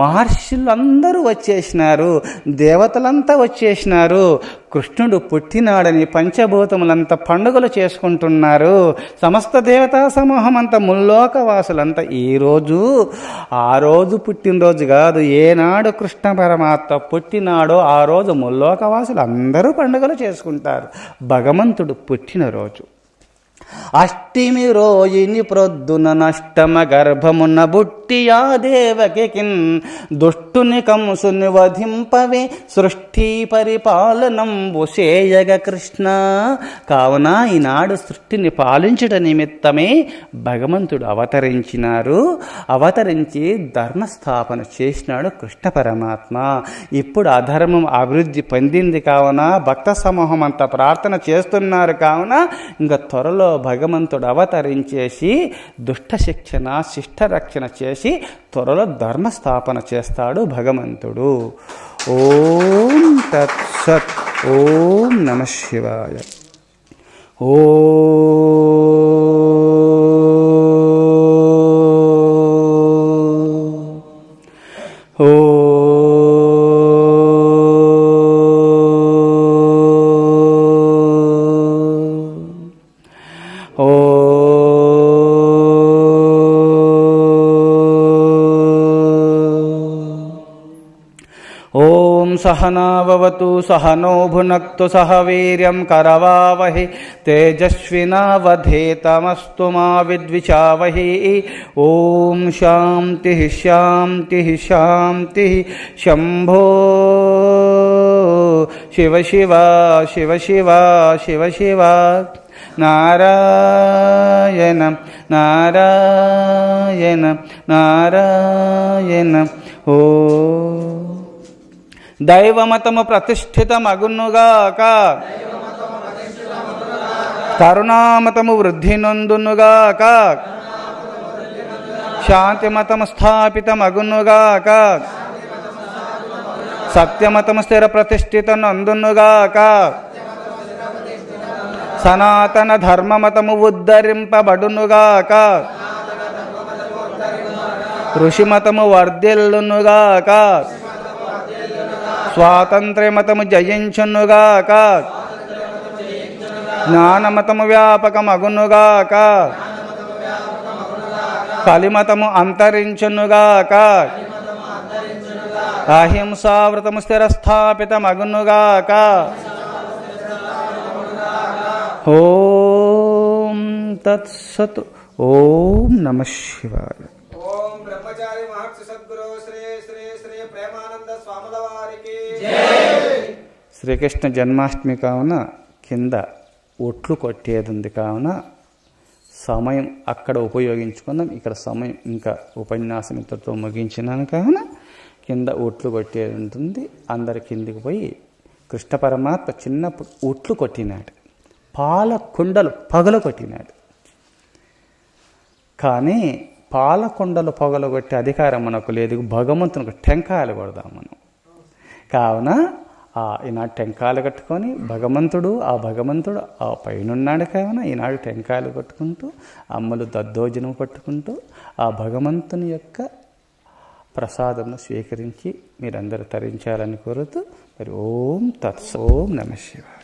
మహర్షులు అందరూ వచ్చేసినారు, దేవతలంతా వచ్చేసినారు. కృష్ణుడు పుట్టినాడని పంచభూతములంతా పండుగలు చేసుకుంటున్నారు. సమస్త దేవతా సమూహం అంతా, ముల్లోకవాసులంతా ఈరోజు ఆ రోజు పుట్టినరోజు కాదు, ఏనాడు కృష్ణ పరమాత్మ పుట్టినాడో ఆ రోజు ముల్లోకవాసులు అందరూ పండుగలు చేసుకుంటారు. భగవంతుడు పుట్టినరోజు. అష్టమి రోజుని ప్రొద్దున నష్టమ గర్భమున బుట్టియా దేవకిన్ దుష్టుని కంసుని వధింపవే సృష్టి పరిపాలనంబు చేయగ కృష్ణ. కావున ఈనాడు సృష్టిని పాలించుట నిమిత్తమే భగవంతుడు అవతరించినారు. అవతరించి ధర్మస్థాపన చేసినాడు కృష్ణ పరమాత్మ. ఇప్పుడు అధర్మం అభివృద్ధి పొందింది కావున భక్త సమూహం అంతా ప్రార్థన చేస్తున్నారు. కావున ఇంకా త్వరలో భగవంతుడు అవతరించేసి దుష్ట శిక్షణ శిష్ట రక్షణ చేసి త్వరలో ధర్మస్థాపన చేస్తాడు భగవంతుడు. ఓం తత్సత్. ఓం నమః శివాయ. ఓం సహనావవతు సహనో భునక్తు సహ వీర్యం కరవావహి తేజస్వినావధేతమస్తు మా విద్విషావహి. ఓం శాంతి శాంతి శాంతి. శంభో శివ శివ శివ శివ శివ శివ. నారాయణ నారాయణ నారాయణ. ఓ దైవమతము ప్రతిష్ఠితమగునుగాక, కరుణామతము వృద్ధి నొందునుగాక, శాంతిమతము స్థాపితమగునుగాక, సత్యమతము స్థిర ప్రతిష్ఠిత నందునుగాక, సనాతన ధర్మమతము ఉద్ధరింపబడునుగాక, ఋషిమతము వర్ధిల్లునుగాక, స్వాతంత్ర్యమతము జయించునుగాక, జ్ఞానమతము వ్యాపకమగునుగాక, కలిమతము అంతరించునుగాక, అహింసావృతము స్థిరస్థాపితమగునుగాక. ఓం తత్సత్. ఓం నమః శివాయ. ఓం బ్రహ్మచారి మహర్షి సద్గురు శ్రీ శ్రీ శ్రీ ప్రేమానంద స్వాముల వారికి శ్రీకృష్ణ జన్మాష్టమి కావున కింద ఒట్లు కొట్టేది ఉంది. కావున సమయం అక్కడ ఉపయోగించుకుందాం. ఇక్కడ సమయం ఇంకా ఉపన్యాసం ఇంతతో ముగించినాను. కావున కింద ఒట్లు కొట్టేది ఉంటుంది. అందరి కిందికి పోయి కృష్ణ పరమాత్మ చిన్నప్పుడు ఒట్లు కొట్టినాడు, పాల కుండలు పగలు కొట్టినాడు. కానీ పాలకొండలు పొగలగొట్టే అధికారం మనకు లేదు. భగవంతునికి టెంకాయలు కొడదాం మనం. కావున ఈనాడు టెంకాయలు కట్టుకొని భగవంతుడు ఆ పైనున్నాడు. కావున ఈనాడు టెంకాయలు కొట్టుకుంటూ అమ్మలు దద్దోజనం పట్టుకుంటూ ఆ భగవంతుని యొక్క ప్రసాదంను స్వీకరించి మీరందరూ తరించాలని కోరుతూ మరి ఓం తత్స. ఓం నమః శివాయ.